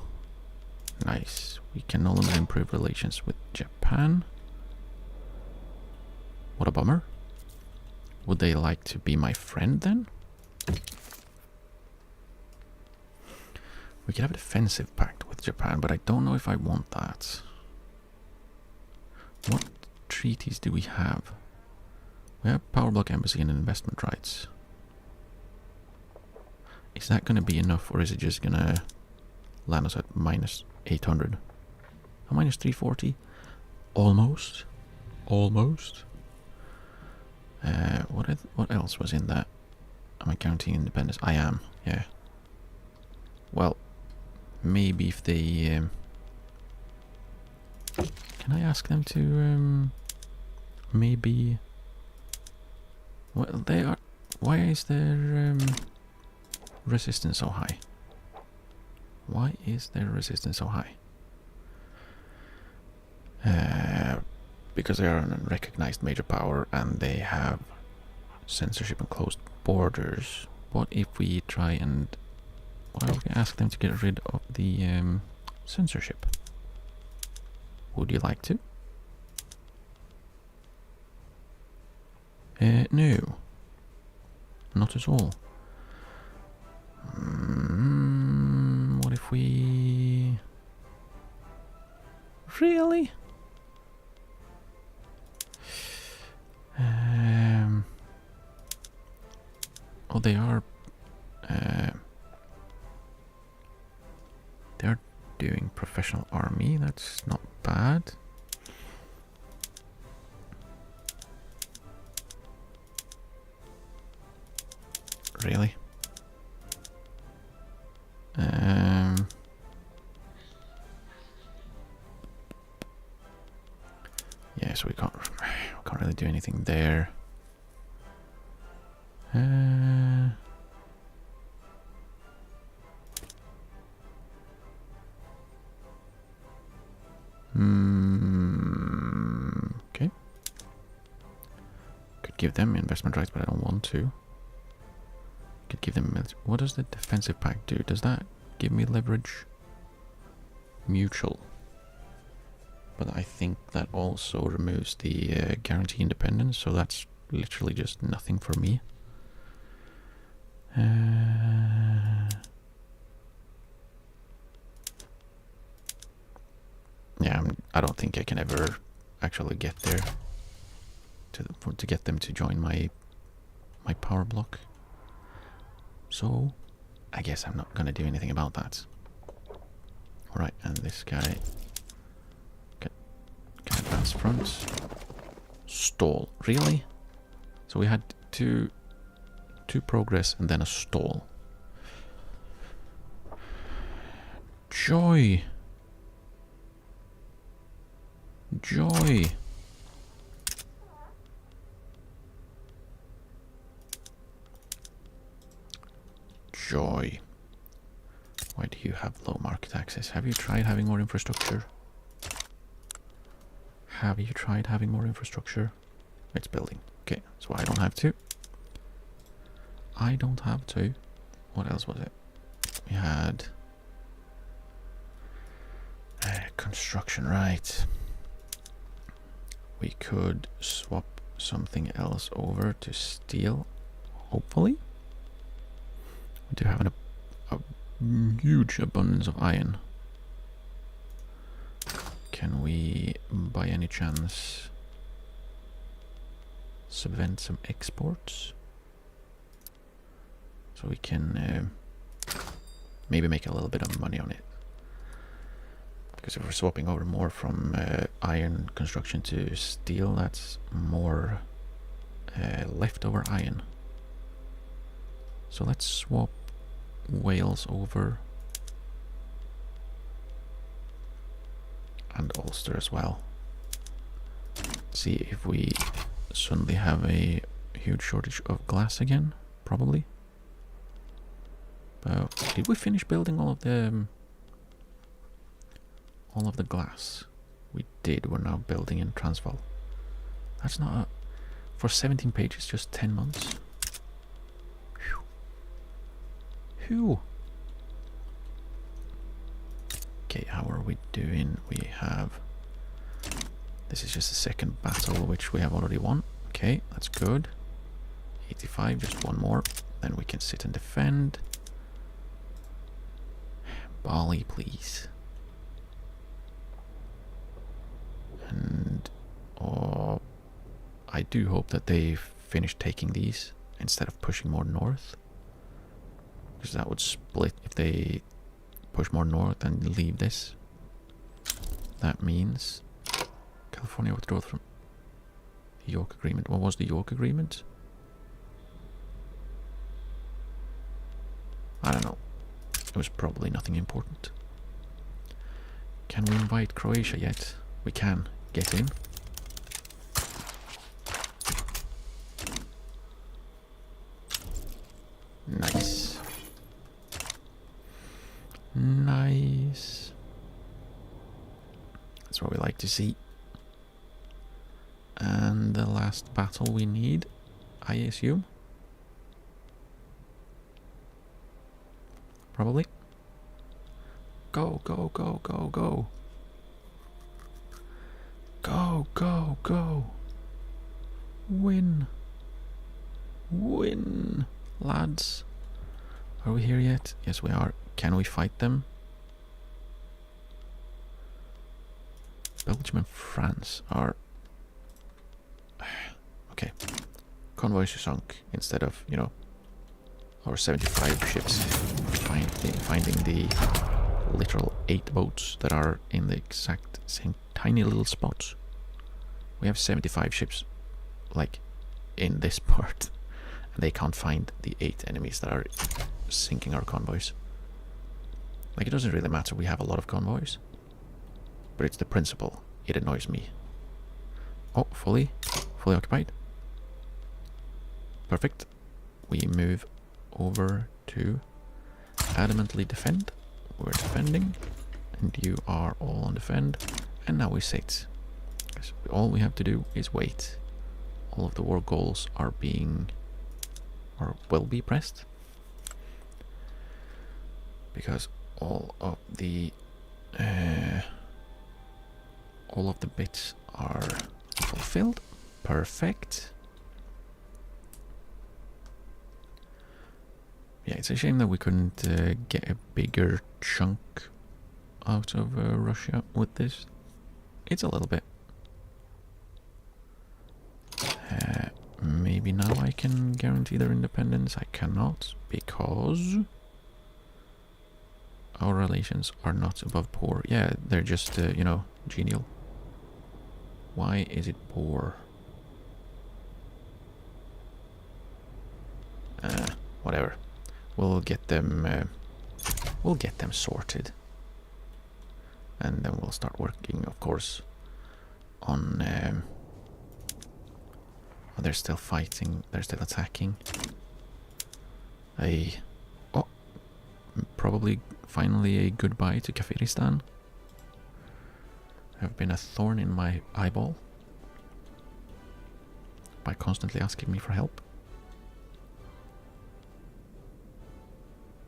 Nice. We can no longer improve relations with Japan. What a bummer. Would they like to be my friend then? We could have a defensive pact with Japan, but I don't know if I want that. What treaties do we have? We have Power Block Embassy and investment rights. Is that going to be enough, or is it just going to land us at minus 800? A minus 340? Almost. Almost. What else was in that? Am I counting independence? I am, yeah. Well, maybe if they... can I ask them to... maybe... Well, they are... Why is their resistance so high? Why is their resistance so high? Because they are an unrecognized major power and they have censorship and closed borders. What if we try and... Well, we ask them to get rid of the censorship? Would you like to? No. Not at all. What if we... Really? Oh, they are doing professional army. That's not bad. Really? Yeah, so we can't really do anything there. Okay. Could give them investment rights, but I don't want to. Could give them military. What does the defensive pact do? Does that give me leverage? Mutual. But I think that also removes the guarantee independence, so that's literally just nothing for me. Yeah, I don't think I can ever actually get there to get them to join my power block. So I guess I'm not gonna do anything about that. Alright, and this guy can advance front. Stall. Really? So we had two progress and then a stall. Joy. Joy. Joy. Why do you have low market access? Have you tried having more infrastructure? Have you tried having more infrastructure? It's building. Okay, so I don't have to. I don't have to. What else was it? We had construction, right. We could swap something else over to steel, hopefully. We do have a huge abundance of iron. Can we, by any chance, subvent some exports? So we can maybe make a little bit of money on it. Because if we're swapping over more from iron construction to steel, that's more leftover iron. So let's swap Wales over. And Ulster as well. See if we suddenly have a huge shortage of glass again. Probably. Did we finish building all of the glass? We did. We're now building in Transvaal. That's not a... For 17 pages, just 10 months. Phew. Phew. Okay, how are we doing? We have... This is just the second battle, which we have already won. Okay, that's good. 85, just one more. Then we can sit and defend. Bali, please. And... Oh... I do hope that they finish taking these instead of pushing more north. Because that would split if they push more north and leave this. That means California withdraws from the York Agreement. What was the York Agreement? I don't know. It was probably nothing important. Can we invite Croatia yet? We can. Get in. Nice. Nice. That's what we like to see. And the last battle we need, I assume. Probably. Go, go, go, go, go. Go, go, go. Win. Win. Lads, are we here yet? Yes, we are. Can we fight them? Belgium and France are... Okay. Convoys are sunk instead of, you know, our 75 ships finding the literal 8 boats that are in the exact same tiny little spots. We have 75 ships, like, in this part. And they can't find the 8 enemies that are sinking our convoys. Like, it doesn't really matter, we have a lot of convoys. But it's the principle. It annoys me. Oh, fully occupied. Perfect. We move over to adamantly defend. We're defending. And you are all on defend. And now we sit. Because all we have to do is wait. All of the war goals are being... or will be pressed, because all of the bits are fulfilled. Perfect. Yeah, it's a shame that we couldn't get a bigger chunk out of Russia with this. It's a little bit. Maybe now I can guarantee their independence. I cannot, because our relations are not above poor. Yeah, they're just, you know, genial. Why is it poor? Whatever. We'll get them sorted. And then we'll start working, of course, on... Oh, they're still fighting. They're still attacking. Oh, probably finally a goodbye to Kafiristan. Have been a thorn in my eyeball by constantly asking me for help.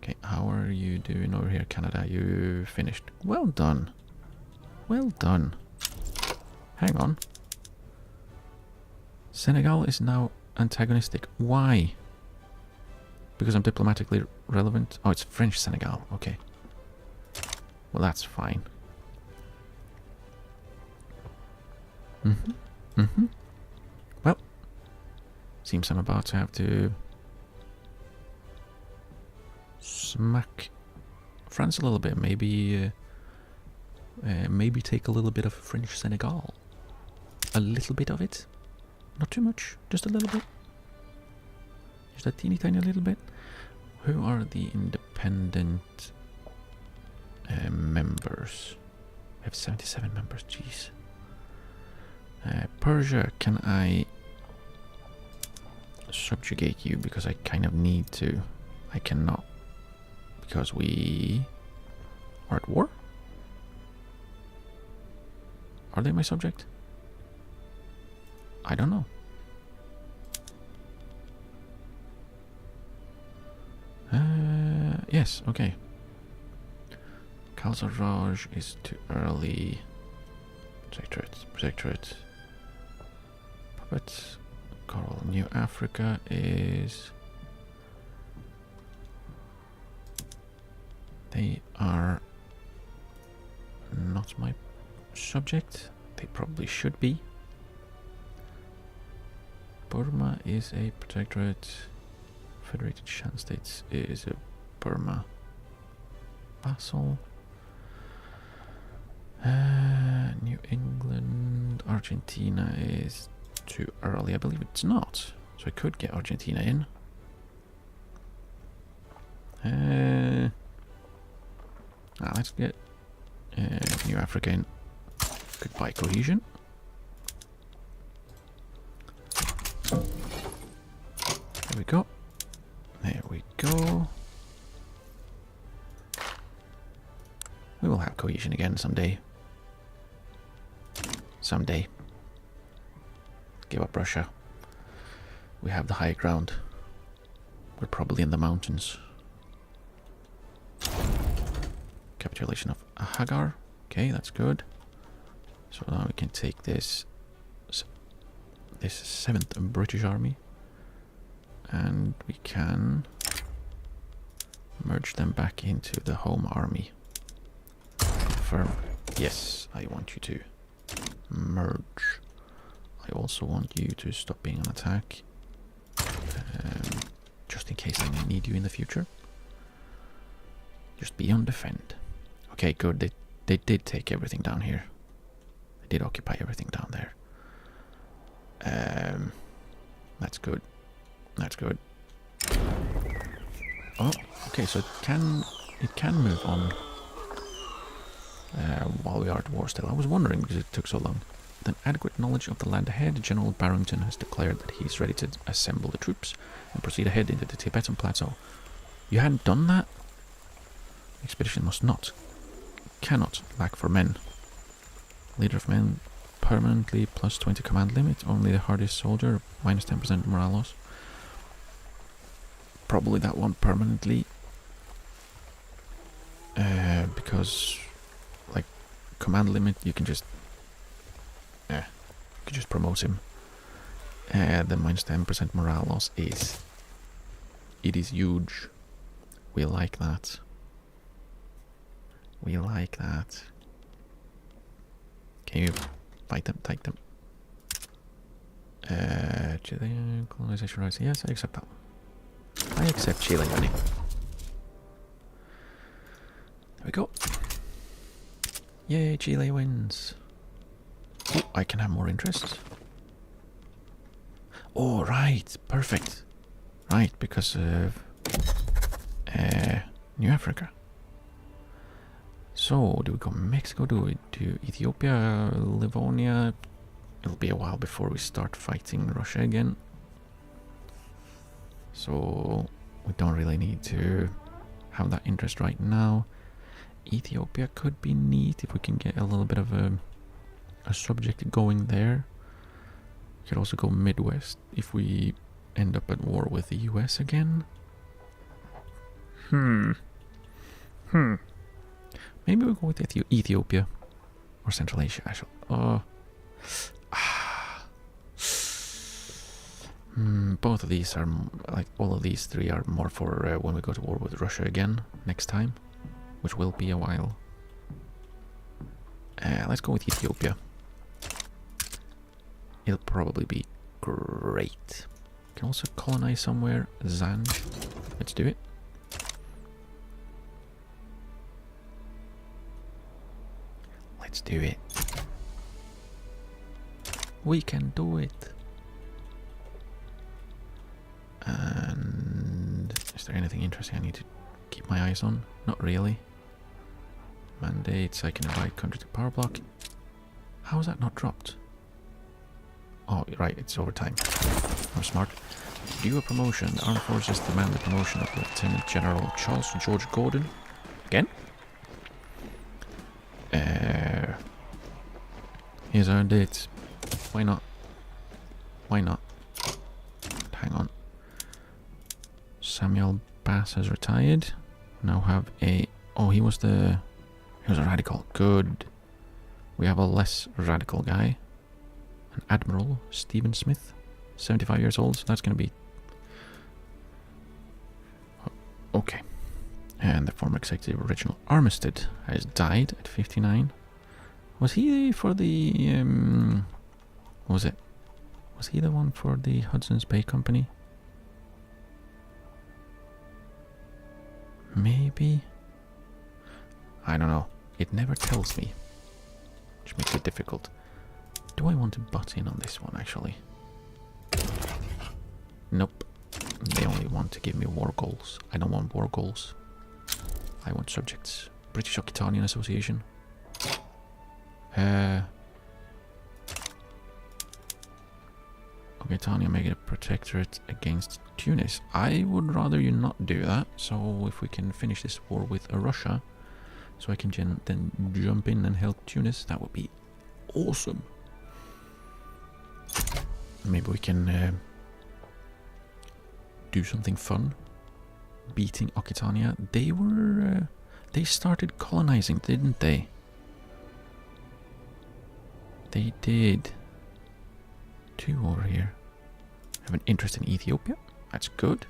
Okay, how are you doing over here, Canada? You finished. Well done. Well done. Hang on. Senegal is now antagonistic. Why? Because I'm diplomatically relevant? Oh, it's French Senegal. Okay. Well, that's fine. Well, seems I'm about to have to smack France a little bit. Maybe take a little bit of French Senegal. A little bit of it. Not too much, just a little bit. Just a teeny tiny little bit. Who are the independent members? We have 77 members, jeez. Persia, can I subjugate you? Because I kind of need to. I cannot. Because we are at war? Are they my subject? I don't know. Yes, okay. Kalsaraj is too early. Protectorate. Puppet. Coral. New Africa is... They are not my subject. They probably should be. Burma is a protectorate. Federated Shan States is a Burma vassal. New England, Argentina is too early. I believe it's not. So I could get Argentina in. Let's get New Africa in. Goodbye cohesion. There we go. There we go. We will have cohesion again someday. Someday. Give up Russia. We have the high ground. We're probably in the mountains. Capitulation of Hagar. Okay, that's good. So now we can take this 7th British Army and we can merge them back into the home army. Confirm. Yes, I want you to merge. I also want you to stop being on attack, just in case I may need you in the future. Just be on defend. Okay, good. They did take everything down here. They did occupy everything down there. That's good. That's good. Oh, okay. So it can move on while we are at war still. I was wondering because it took so long. With an adequate knowledge of the land ahead, General Barrington has declared that he is ready to assemble the troops and proceed ahead into the Tibetan Plateau. You hadn't done that? The expedition cannot lack for men. Leader of men permanently plus 20 command limit. Only the hardest soldier minus 10% morale loss. Probably that one permanently. Because like command limit you can just promote him. The minus 10% morale loss is huge. We like that. We like that. Can you fight them? Take them. Chile colonization rights. Yes, I accept that one. I accept Chile winning. There we go. Yay, Chile wins. Oh, I can have more interest. Oh, right. Perfect. Right, because of New Africa. So, do we go Mexico? Do we do Ethiopia, Livonia? It'll be a while before we start fighting Russia again. So, we don't really need to have that interest right now. Ethiopia could be neat if we can get a little bit of a subject going there. We could also go Midwest if we end up at war with the US again. Maybe we'll go with Ethiopia or Central Asia. Actually, both of these are like all of these three are more for when we go to war with Russia again next time, which will be a while. Let's go with Ethiopia. It'll probably be great. Can also colonize somewhere. Zanj. Let's do it. Let's do it. We can do it. And is there anything interesting I need to keep my eyes on? Not really. Mandates. I can invite country to power block. How is that not dropped? Oh, right, it's overtime. I'm smart. Due a promotion, the Armed Forces demand the promotion of Lieutenant General Charles George Gordon. Again? He's earned it. Why not? Why not? Hang on. Samuel Bass has retired. Now have a... Oh, he was a radical. Good. We have a less radical guy. An Admiral, Stephen Smith. 75 years old, so that's going to be... Okay. And the former executive of Reginald Armistead has died at 59. Was he for the... what was it? Was he the one for the Hudson's Bay Company? Maybe? I don't know. It never tells me. Which makes it difficult. Do I want to butt in on this one, actually? Nope. They only want to give me war goals. I don't want war goals. I want subjects. British Occitanian Association. Occitania make it a protectorate against Tunis. I would rather you not do that. So if we can finish this war with Russia, so I can then jump in and help Tunis, that would be awesome. Maybe we can do something fun. Beating Occitania. They were... they started colonizing, didn't they? They did. 2 over here. Have an interest in Ethiopia. That's good.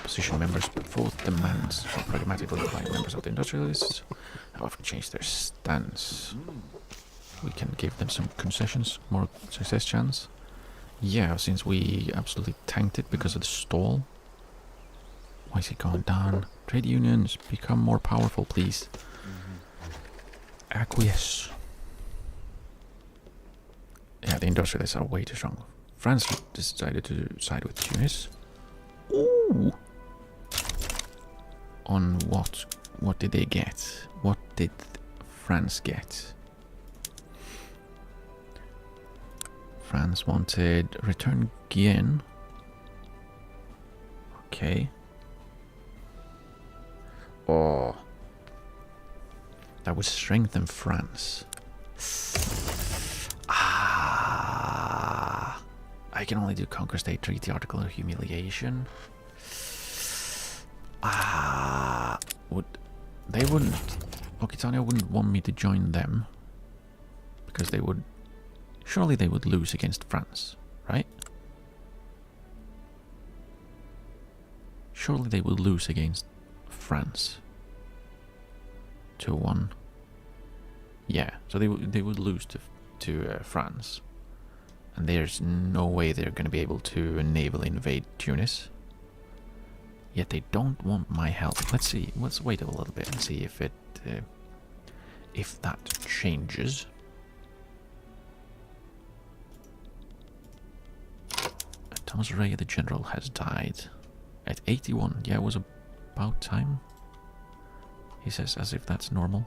Opposition members put forth demands for pragmatically inclined members of the industrialists have often changed their stance. We can give them some concessions, more success chance. Yeah, since we absolutely tanked it because of the stall. Why is it going down? Trade unions, become more powerful, please. Acquiesce. Yeah, the industrialists are way too strong. France decided to side with Tunis. Ooh! On what? What did they get? What did France get? France wanted return Guyenne. Okay. Oh. That would strengthen France. Ah. I can only do Conquer State Treaty, Article of Humiliation. Ah. They wouldn't... Occitania wouldn't want me to join them. Because they would... Surely they would lose against France, right? Surely they would lose against France. 2-1. Yeah, so they would lose to France. And there's no way they're going to be able to naval invade Tunis. Yet they don't want my help. Let's see. Let's wait a little bit and see if it... if that changes. Thomas Ray, the general, has died at 81. Yeah, it was about time. He says as if that's normal.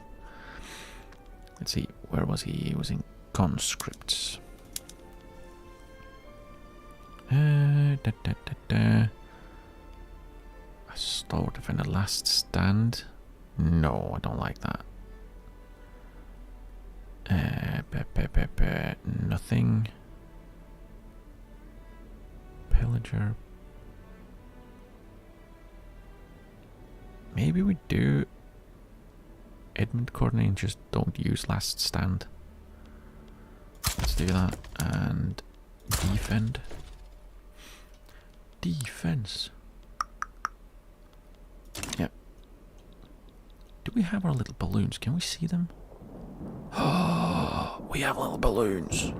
Let's see, where was he? He was in conscripts. A stalwart defender, last stand. No, I don't like that. Nothing. Pillager. Maybe we do Edmund Courtney and just don't use last stand. Let's do that. And defend. Defense. Yep. Do we have our little balloons? Can we see them? Oh, we have little balloons.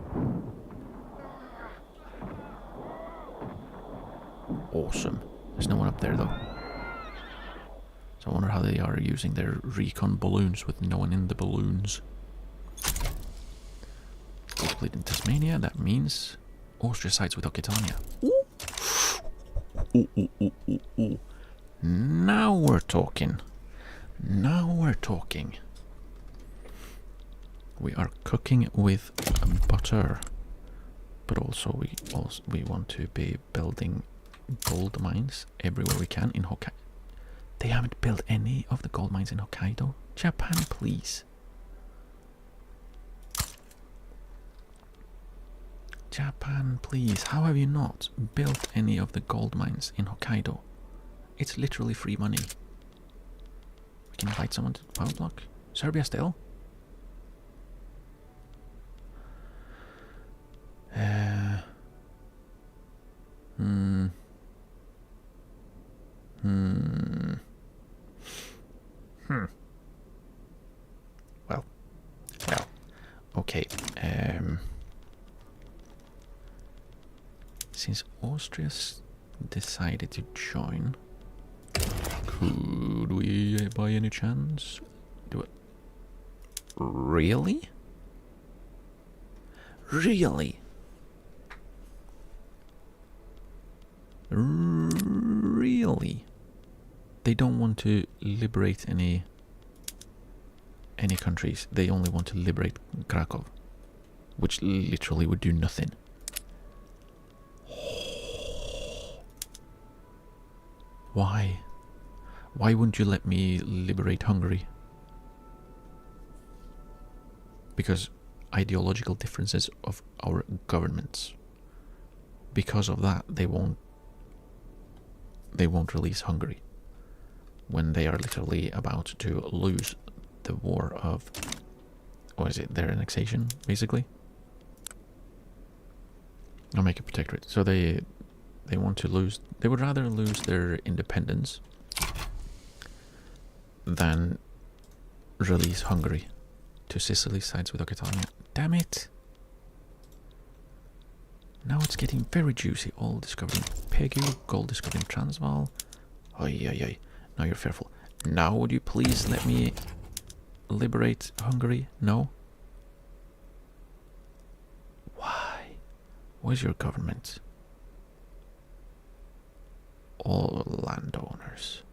Awesome. There's no one up there though. So I wonder how they are using their recon balloons with no one in the balloons. Split in Tasmania, that means Austria sides with Occitania. Ooh. Ooh, ooh, ooh, ooh, ooh. Now we're talking. Now we're talking. We are cooking with butter. But also we want to be building gold mines everywhere we can in Hokkaido. They haven't built any of the gold mines in Hokkaido. Japan, please. Japan, please. How have you not built any of the gold mines in Hokkaido? It's literally free money. We can invite someone to the power block. Serbia still? Well. Okay. Since Austria's decided to join, could we, by any chance, do it? Really? Really? Really? They don't want to liberate any countries. They only want to liberate Krakow, which literally would do nothing. Why? Why wouldn't you let me liberate Hungary? Because ideological differences of our governments. Because of that, they won't release Hungary when they are literally about to lose the war of, what is it, their annexation, basically. I'll make a protectorate. So they want to lose, they would rather lose their independence than release Hungary to Sicily sides with Catalonia. Damn it! Now it's getting very juicy. All discovered in Pegu, gold discovered in Transvaal. Oi, oi, oi. Now you're fearful. Now would you please let me liberate Hungary? No? Why? Where's your government? All landowners.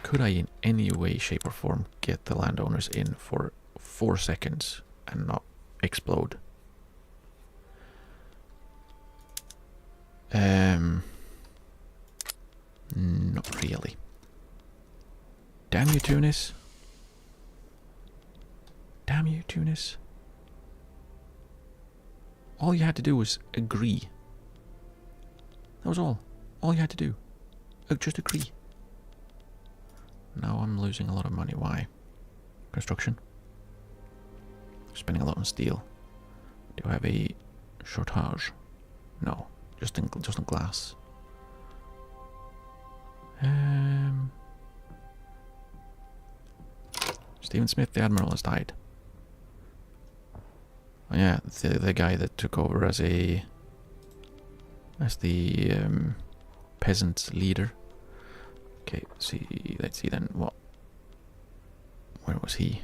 Could I in any way, shape or form get the landowners in for 4 seconds and not explode? Not really. Damn you, Tunis. Damn you, Tunis. All you had to do was agree. That was all. All you had to do. Just agree. Now I'm losing a lot of money. Why? Construction. Spending a lot on steel. Do I have a shortage? No. Just in glass. Stephen Smith, the Admiral, has died. Oh yeah, the guy that took over as the peasant leader. Okay, let's see then what. Where was he?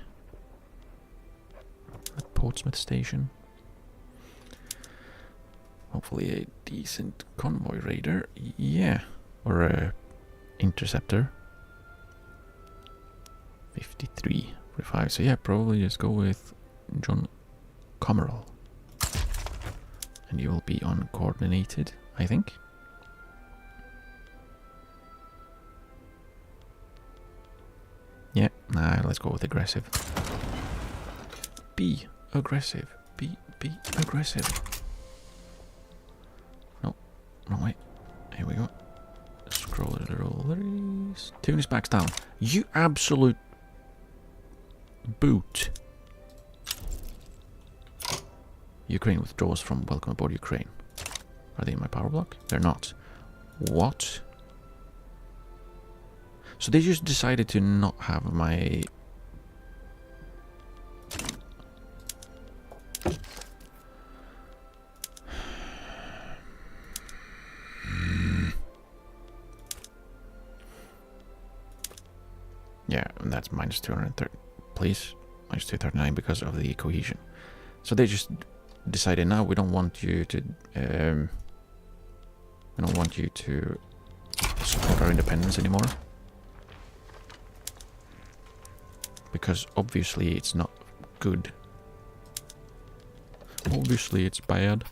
At Portsmouth Station. Hopefully a decent convoy raider. Yeah. Or a interceptor. 53, 45. So yeah, probably just go with John Comerall. And you will be uncoordinated, I think. Yeah, let's go with aggressive. Be aggressive. Be aggressive. No, wrong way. Here we go. Scrollers. Tunis backs down. You absolute boot. Ukraine withdraws from Welcome Aboard Ukraine. Are they in my power block? They're not. What? So they just decided to not have my... Yeah, and that's minus 230. Please, minus 239 because of the cohesion. So they just decided, now we don't want you to support our independence anymore, because obviously it's not good. Obviously it's bad.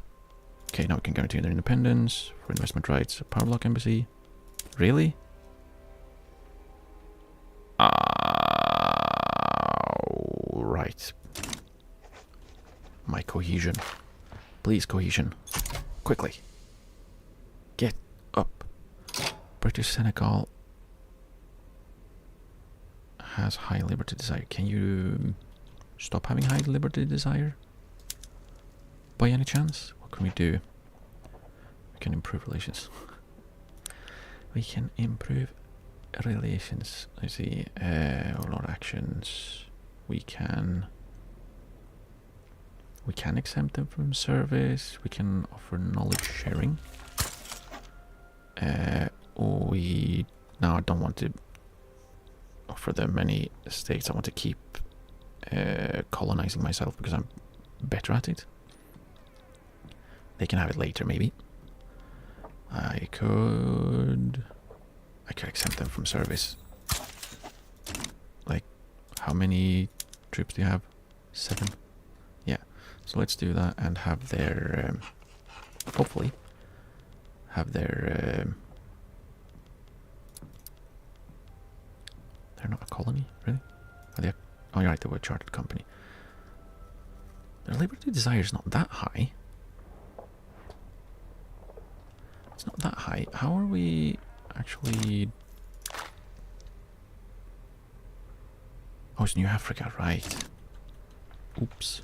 Okay, now we can guarantee their independence for investment rights. Power block embassy. Really? Right. My cohesion. Please, cohesion. Quickly. Get up. British Senegal has high liberty desire. Can you stop having high liberty desire? By any chance? What can we do? We can improve relations. We can improve relations. I see. A lot of actions. We can exempt them from service. We can offer knowledge sharing. I don't want to offer them any estates. I want to keep colonizing myself because I'm better at it. They can have it later, maybe. I could exempt them from service. Like, how many troops do you have? 7? Yeah. So let's do that and have their, hopefully, have their, they're not a colony, really? Are they oh, you're right, they were a chartered company. Their liberty desire is not that high. It's not that high. How are we actually... Oh, it's New Africa, right. Oops.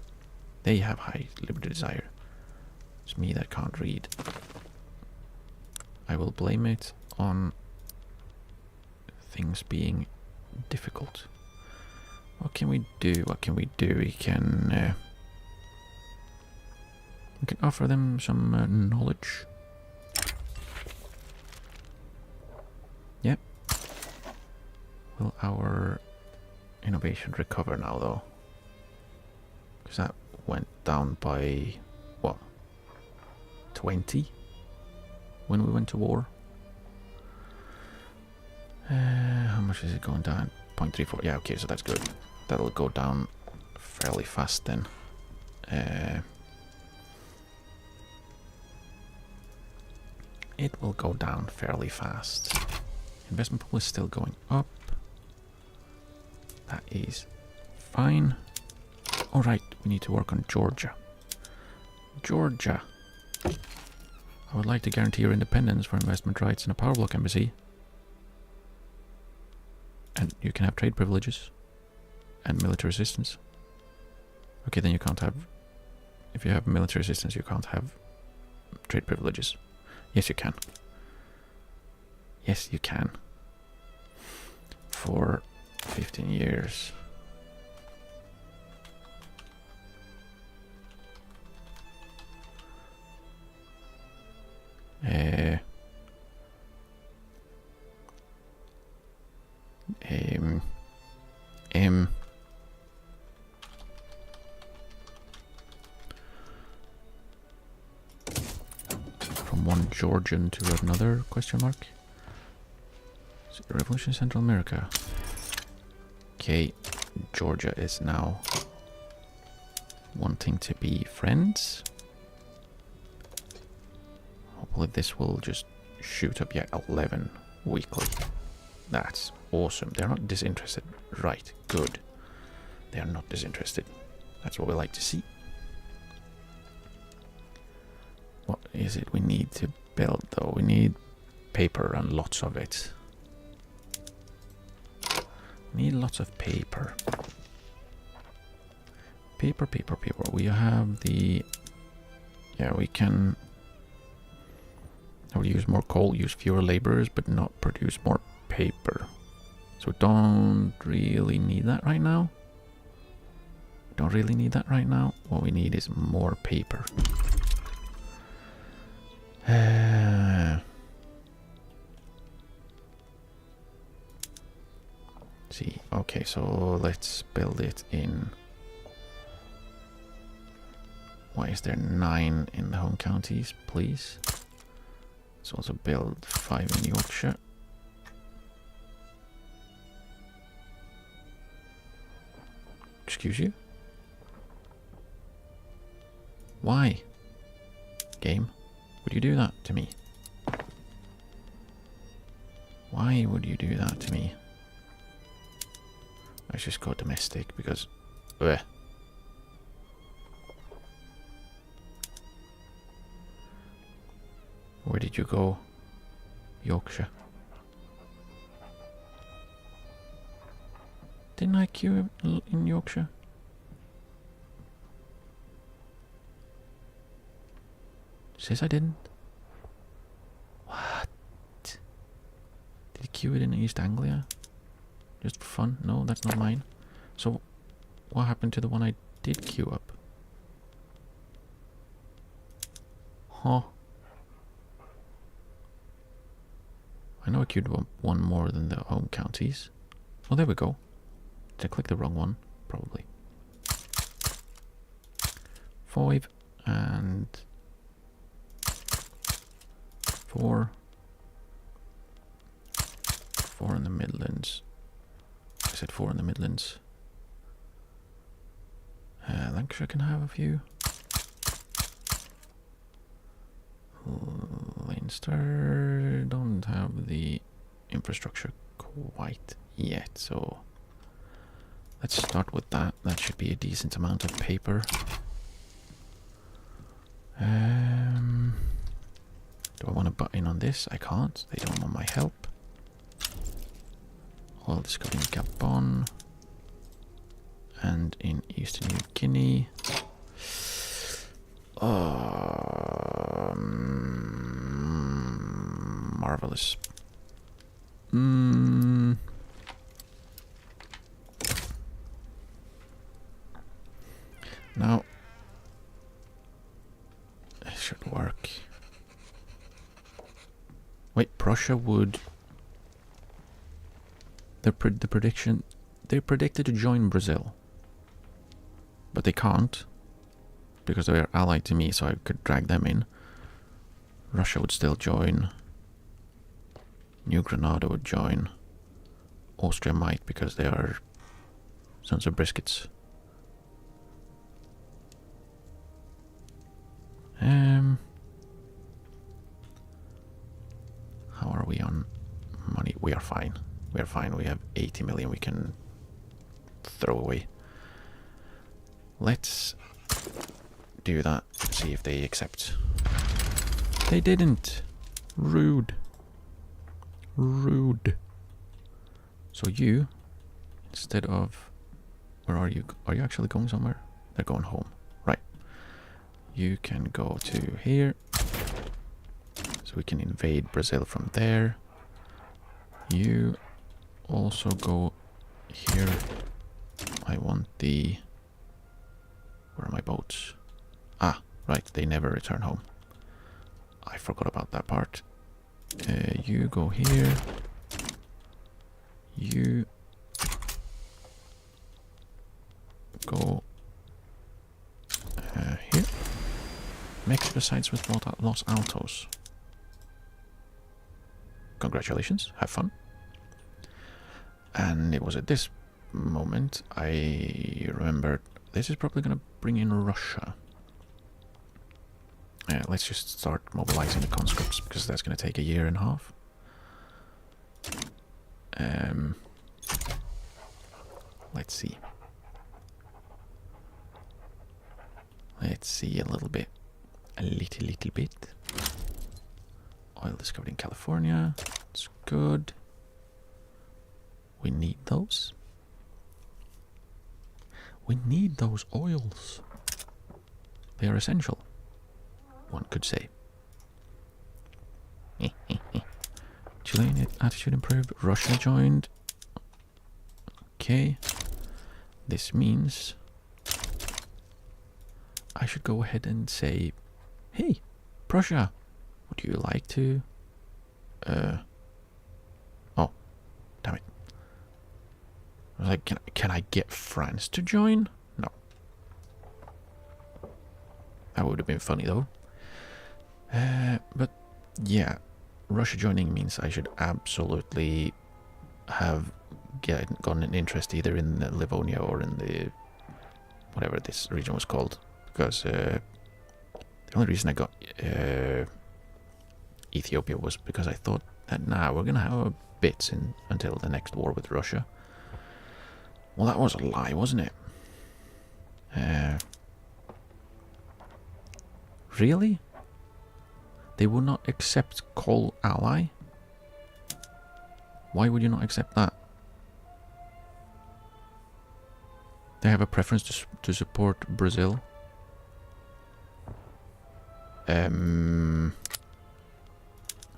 They have high liberty desire. It's me that can't read. I will blame it on things being difficult. What can we do? What can we do? We can offer them some knowledge. Yep. Will our innovation recover now, though? Because that went down by what? 20 when we went to war. How much is it going down? 0.34. Yeah, okay, so that's good. That'll go down fairly fast then. It will go down fairly fast. Investment pool is still going up. That is fine. Alright, we need to work on Georgia. Georgia. I would like to guarantee your independence for investment rights in a power block embassy. And you can have trade privileges and military assistance. Okay, then you can't have... If you have military assistance, you can't have trade privileges. Yes, you can. Yes, you can. For 15 years. From one Georgian to another, question mark? Revolution Central America. Okay, Georgia is now wanting to be friends. Hopefully this will just shoot up. Yeah, 11 weekly. That's awesome. They're not disinterested. Right, good. They are not disinterested. That's what we like to see. What is it we need to build, though? We need paper and lots of it. We need lots of paper. Paper. We have the... Yeah, we can... I will use more coal, use fewer laborers, but not produce more paper. So don't really need that right now. Don't really need that right now. What we need is more paper. See, okay, so let's build it in... Why is there 9 in the home counties, please? Let's also build 5 in Yorkshire. Excuse you? Why? Game, would you do that to me? Why would you do that to me? Let's just go domestic because... Bleh. Where did you go? Yorkshire. Didn't I queue in Yorkshire? Says I didn't. What? Did he queue it in East Anglia? Just for fun? No, that's not mine. So, what happened to the one I did queue up? Huh. I know I queued one more than the home counties. Oh, there we go. Did I click the wrong one? Probably. 5 and 4. 4 in the Midlands. I said 4 in the Midlands. Lancashire can have a few. Leinster don't have the infrastructure quite yet, so let's start with that. That should be a decent amount of paper. Do I want to butt in on this? I can't. They don't want my help. Oil discovery in Gabon and in Eastern New Guinea. Marvelous. Now, it should work. Wait, Prussia would. The prediction. They predicted to join Brazil, but they can't because they are allied to me, so I could drag them in. Russia would still join. New Granada would join. Austria might because they are sons of briskets. How are we on money? We are fine. We are fine. We have 80 million we can throw away. Let's do that. See if they accept. They didn't. Rude. Rude. So you, instead of... Where are you? Are you actually going somewhere? They're going home. Right. You can go to here. So we can invade Brazil from there. You also go here. I want the... Where are my boats? Ah, right. They never return home. I forgot about that part. You go here. You go here. Mexico sides with Los Altos. Congratulations, have fun. And it was at this moment I remembered this is probably going to bring in Russia. Let's just start mobilizing the conscripts because that's going to take a year and a half. Let's see. Let's see a little bit. A little bit. Oil discovered in California. It's good. We need those. We need those oils. They are essential, one could say. Chilean attitude improved. Russia joined. Okay. This means I should go ahead and say, hey, Prussia, would you like to... Oh, damn it. I was like, can I get France to join? No. That would have been funny, though. But, yeah. Russia joining means I should absolutely have gotten an interest either in Livonia or in the... whatever this region was called. Because the only reason I got Ethiopia was because I thought that now we're going to have a bit until the next war with Russia. Well, that was a lie, wasn't it? Really? They would not accept coal ally. Why would you not accept that? They have a preference to support Brazil.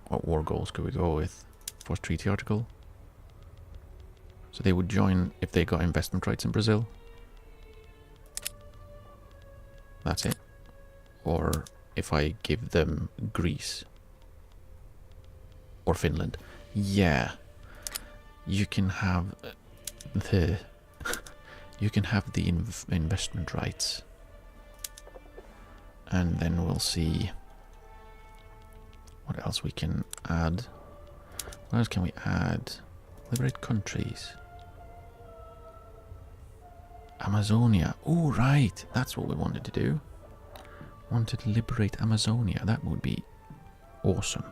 What war goals could we go with? Force treaty article. So they would join if they got investment rights in Brazil. That's it. Or if I give them Greece. Or Finland. Yeah. You can have the you can have the investment rights. And then we'll see what else we can add. What else can we add? Liberate countries. Amazonia. Oh, right. That's what we wanted to do. Wanted to liberate Amazonia. That would be awesome.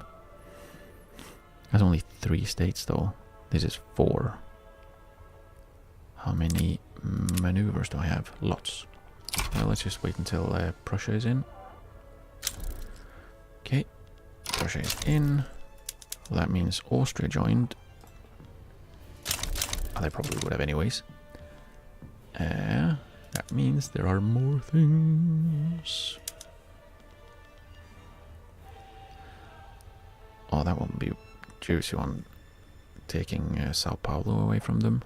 There's only 3 states, though. This is 4. How many maneuvers do I have? Lots. Well, let's just wait until Prussia is in. Okay. Prussia is in. Well, that means Austria joined. Oh, they probably would have anyways. That means there are more things. Oh, that won't be juicy one. Taking Sao Paulo away from them.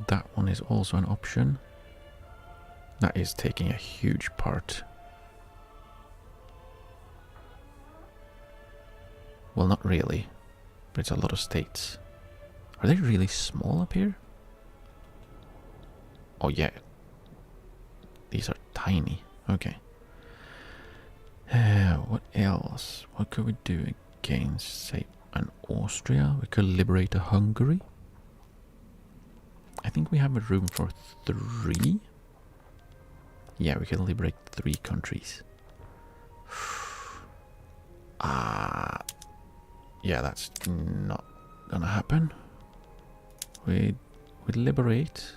That one is also an option. That is taking a huge part. Well, not really, but it's a lot of states. Are they really small up here? Oh yeah. These are tiny. Okay. What else? What could we do against, say, an Austria? We could liberate a Hungary. I think we have a room for 3. Yeah, we can liberate 3 countries. Yeah, that's not gonna happen. We'd liberate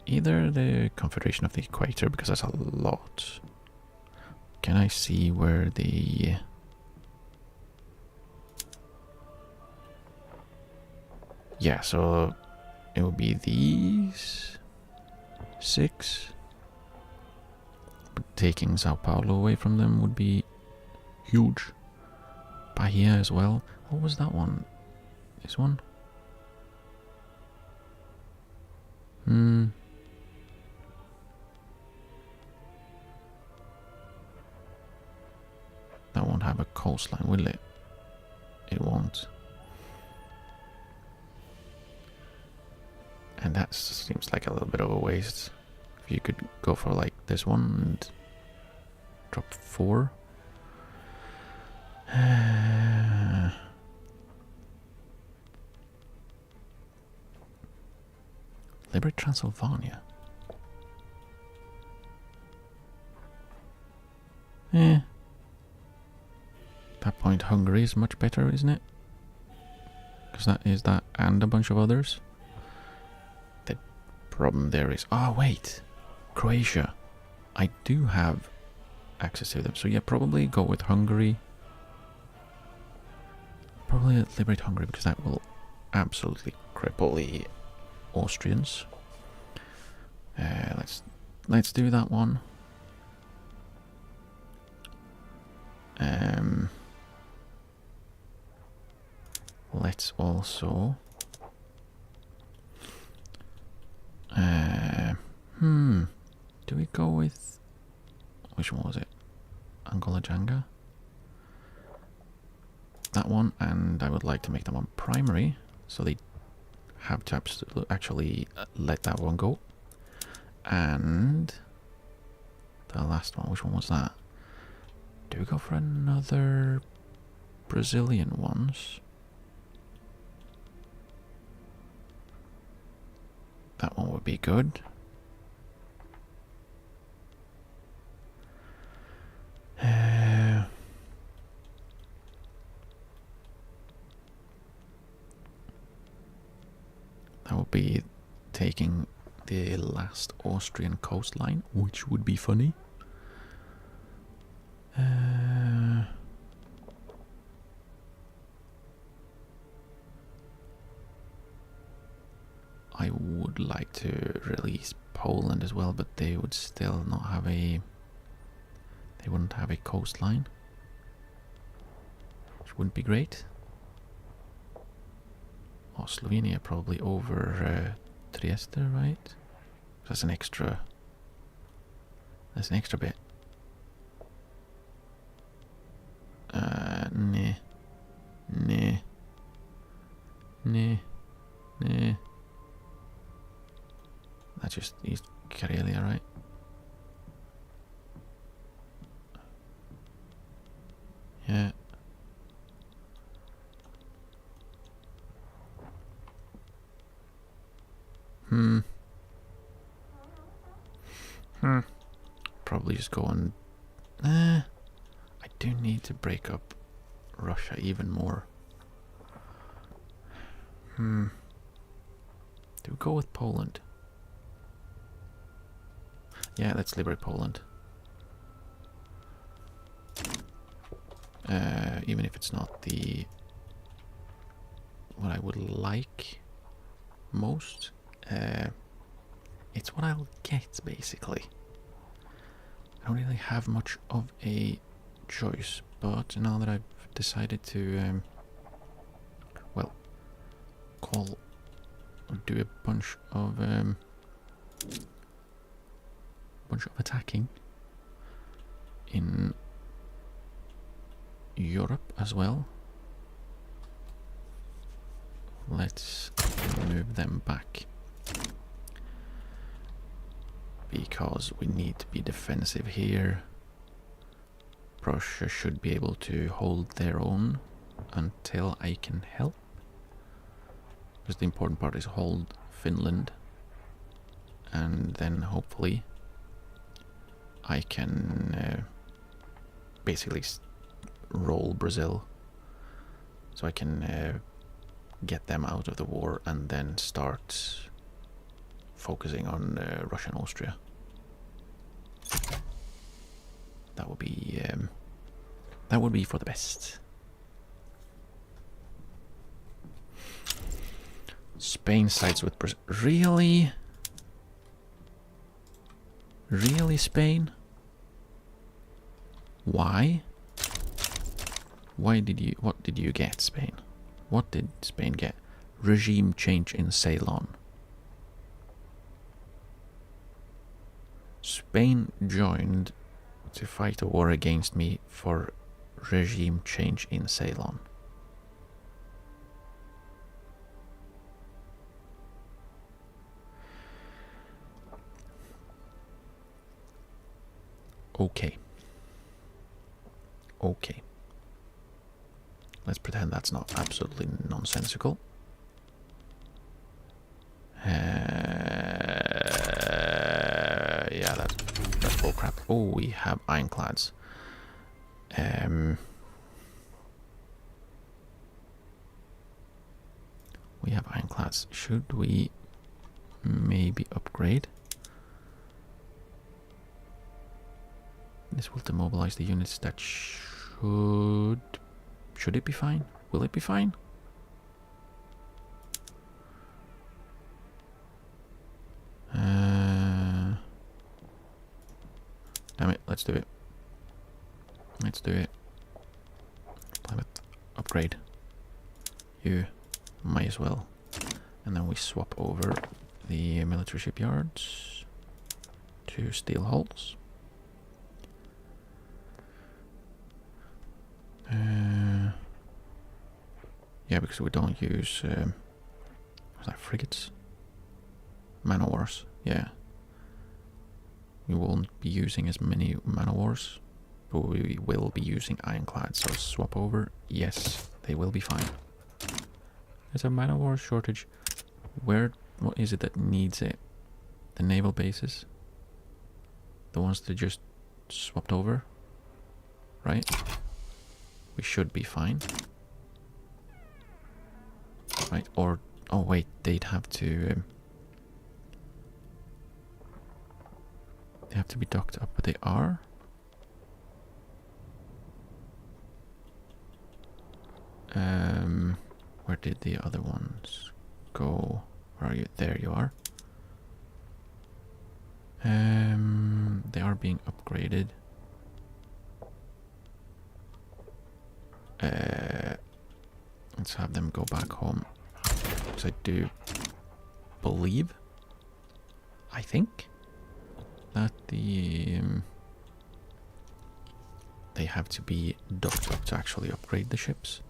either the Confederation of the Equator, because that's a lot. Can I see where the... Yeah, so it would be these 6. But taking Sao Paulo away from them would be huge. Bahia as well. What was that one? This one? That won't have a coastline, will it? It won't. And that seems like a little bit of a waste. If you could go for like this one and drop 4. Liberate Transylvania. At that point Hungary is much better, isn't it? Because that is that and a bunch of others. The problem there is... Oh, wait. Croatia. I do have access to them. So yeah, probably go with Hungary. Probably liberate Hungary because that will absolutely cripple the Austrians. Let's do that one. Let's also do we go with, which one was it? Angola Janga? That one, and I would like to make them on primary, so they have to actually let that one go. And the last one, which one was that? Do we go for another Brazilian ones? That one would be good. That would be taking the last Austrian coastline, which would be funny. I would like to release Poland as well, but they would still not have a... They wouldn't have a coastline, which wouldn't be great. Oh, Slovenia probably over Trieste, right? That's an extra... That's an extra bit. Nah. Nah. Nah. Nah. That's just East Karelia, right? Yeah. Probably just go on... I do need to break up Russia even more. Do we go with Poland? Yeah, let's liberate Poland. Even if it's not the... what I would like most. It's what I'll get, basically. I don't really have much of a choice, but now that I've decided to, well, call or do a bunch of attacking in Europe as well, let's move them back. Because we need to be defensive here. Prussia should be able to hold their own until I can help. Because the important part is hold Finland. And then hopefully I can basically roll Brazil. So I can get them out of the war and then start focusing on Russia and Austria. That would be for the best. Spain sides with Brazil. Really? Really, Spain? Why? What did you get, Spain? What did Spain get? Regime change in Ceylon. Spain joined to fight a war against me for regime change in Ceylon. Okay. Okay. Let's pretend that's not absolutely nonsensical. Yeah, that's bullcrap. Oh, we have ironclads. We have ironclads. Should we maybe upgrade? This will demobilize the units that should it be fine? Will it be fine? Damn it, let's do it. Let's do it. Plymouth, upgrade. You might as well. And then we swap over the military shipyards to steel hulls. Yeah, because we don't use what's that, frigates? Man o' wars, yeah. We won't be using as many man o' wars, but we will be using ironclads. So swap over. Yes, they will be fine. There's a man o' war shortage. What is it that needs it? The naval bases? The ones that just swapped over? Right? We should be fine. Right, or... oh wait, they'd have to... not to be docked up, but they are. Where did the other ones go? Where are you? There you are. They are being upgraded. Let's have them go back home. Because I do believe, I think, that they have to be docked up to actually upgrade the ships.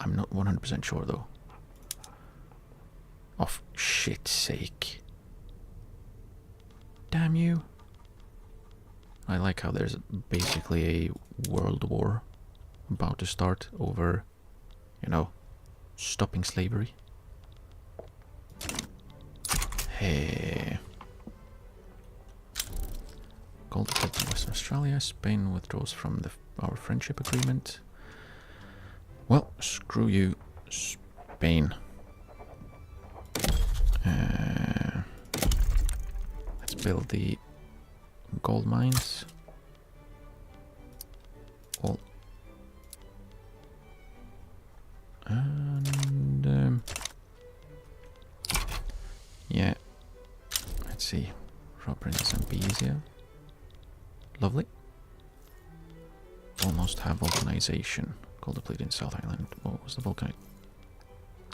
I'm not 100% sure though. Oh, for shit's sake. Damn you. I like how there's basically a world war about to start over, you know, stopping slavery. Hey. Gold effect in Western Australia. Spain withdraws from our friendship agreement. Well, screw you, Spain. Let's build the gold mines. All. And yeah, let's see. Rubber and Zambezia. Lovely. Almost have vulcanization. Gold depleted in South Island. What was the volcanic?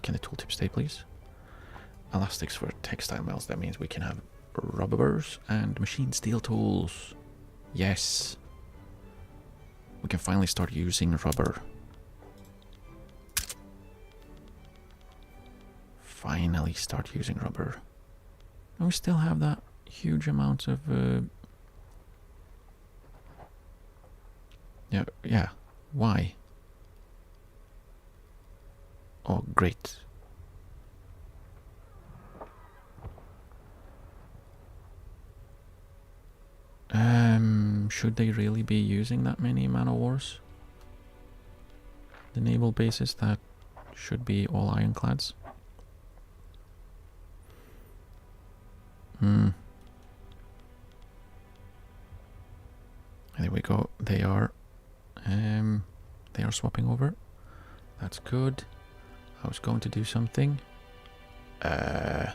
Can the tooltip stay, please? Elastics for textile mills. That means we can have rubbers and machine steel tools. Yes. We can finally start using rubber. Finally start using rubber. And we still have that huge amount of... Yeah. Why? Oh, great. Should they really be using that many man-o-wars? The naval bases that should be all ironclads? There we go. They are swapping over. That's good. I was going to do something. I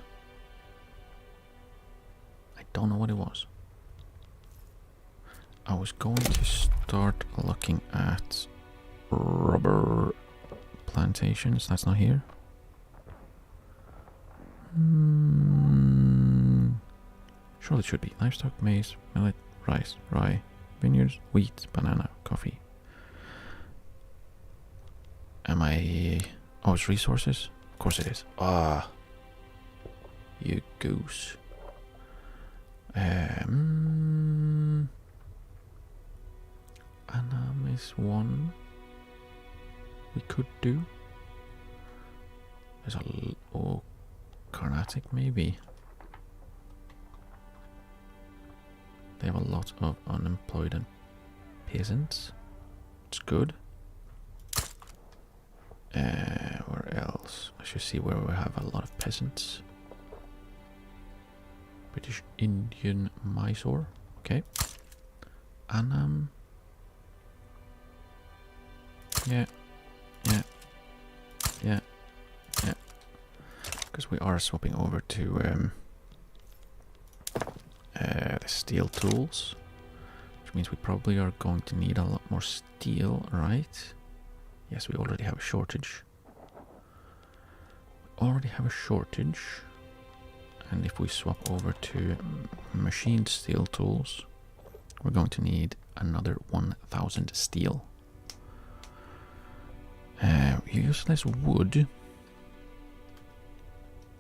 don't know what it was. I was going to start looking at rubber plantations. That's not here. Surely it should be. Livestock, maize, millet, rice, rye, vineyards, wheat, banana, coffee. Am I... Oh, it's resources? Of course it is. Ah. You goose. Annam is one we could do. There's oh, Carnatic maybe. They have a lot of unemployed and peasants. It's good. Where else? I should see where we have a lot of peasants. British Indian Mysore. Okay. Annam. Yeah. Because we are swapping over to the steel tools, which means we probably are going to need a lot more steel, right? Yes, we already have a shortage. And if we swap over to machined steel tools, we're going to need another 1,000 steel. We use less wood,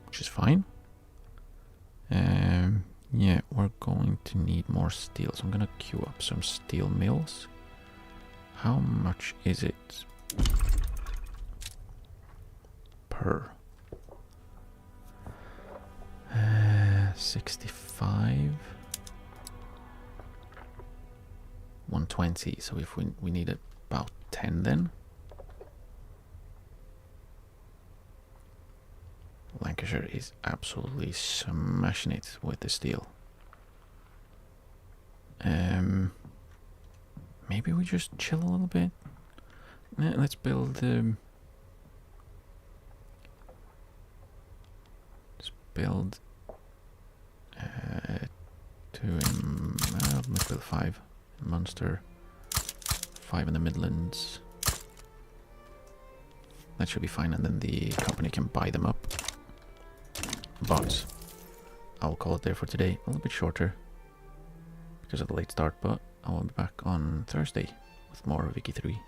which is fine. Yeah, we're going to need more steel, so I'm gonna queue up some steel mills. How much is it per? 65. 120, so if we need about 10 then. Lancashire is absolutely smashing it with the steel. Maybe we just chill a little bit. Let's build. Let's build. Let's build 5 in Munster, 5 in the Midlands. That should be fine, and then the company can buy them up. But I'll call it there for today. A little bit shorter because of the late start, but I will be back on Thursday with more Wiki 3.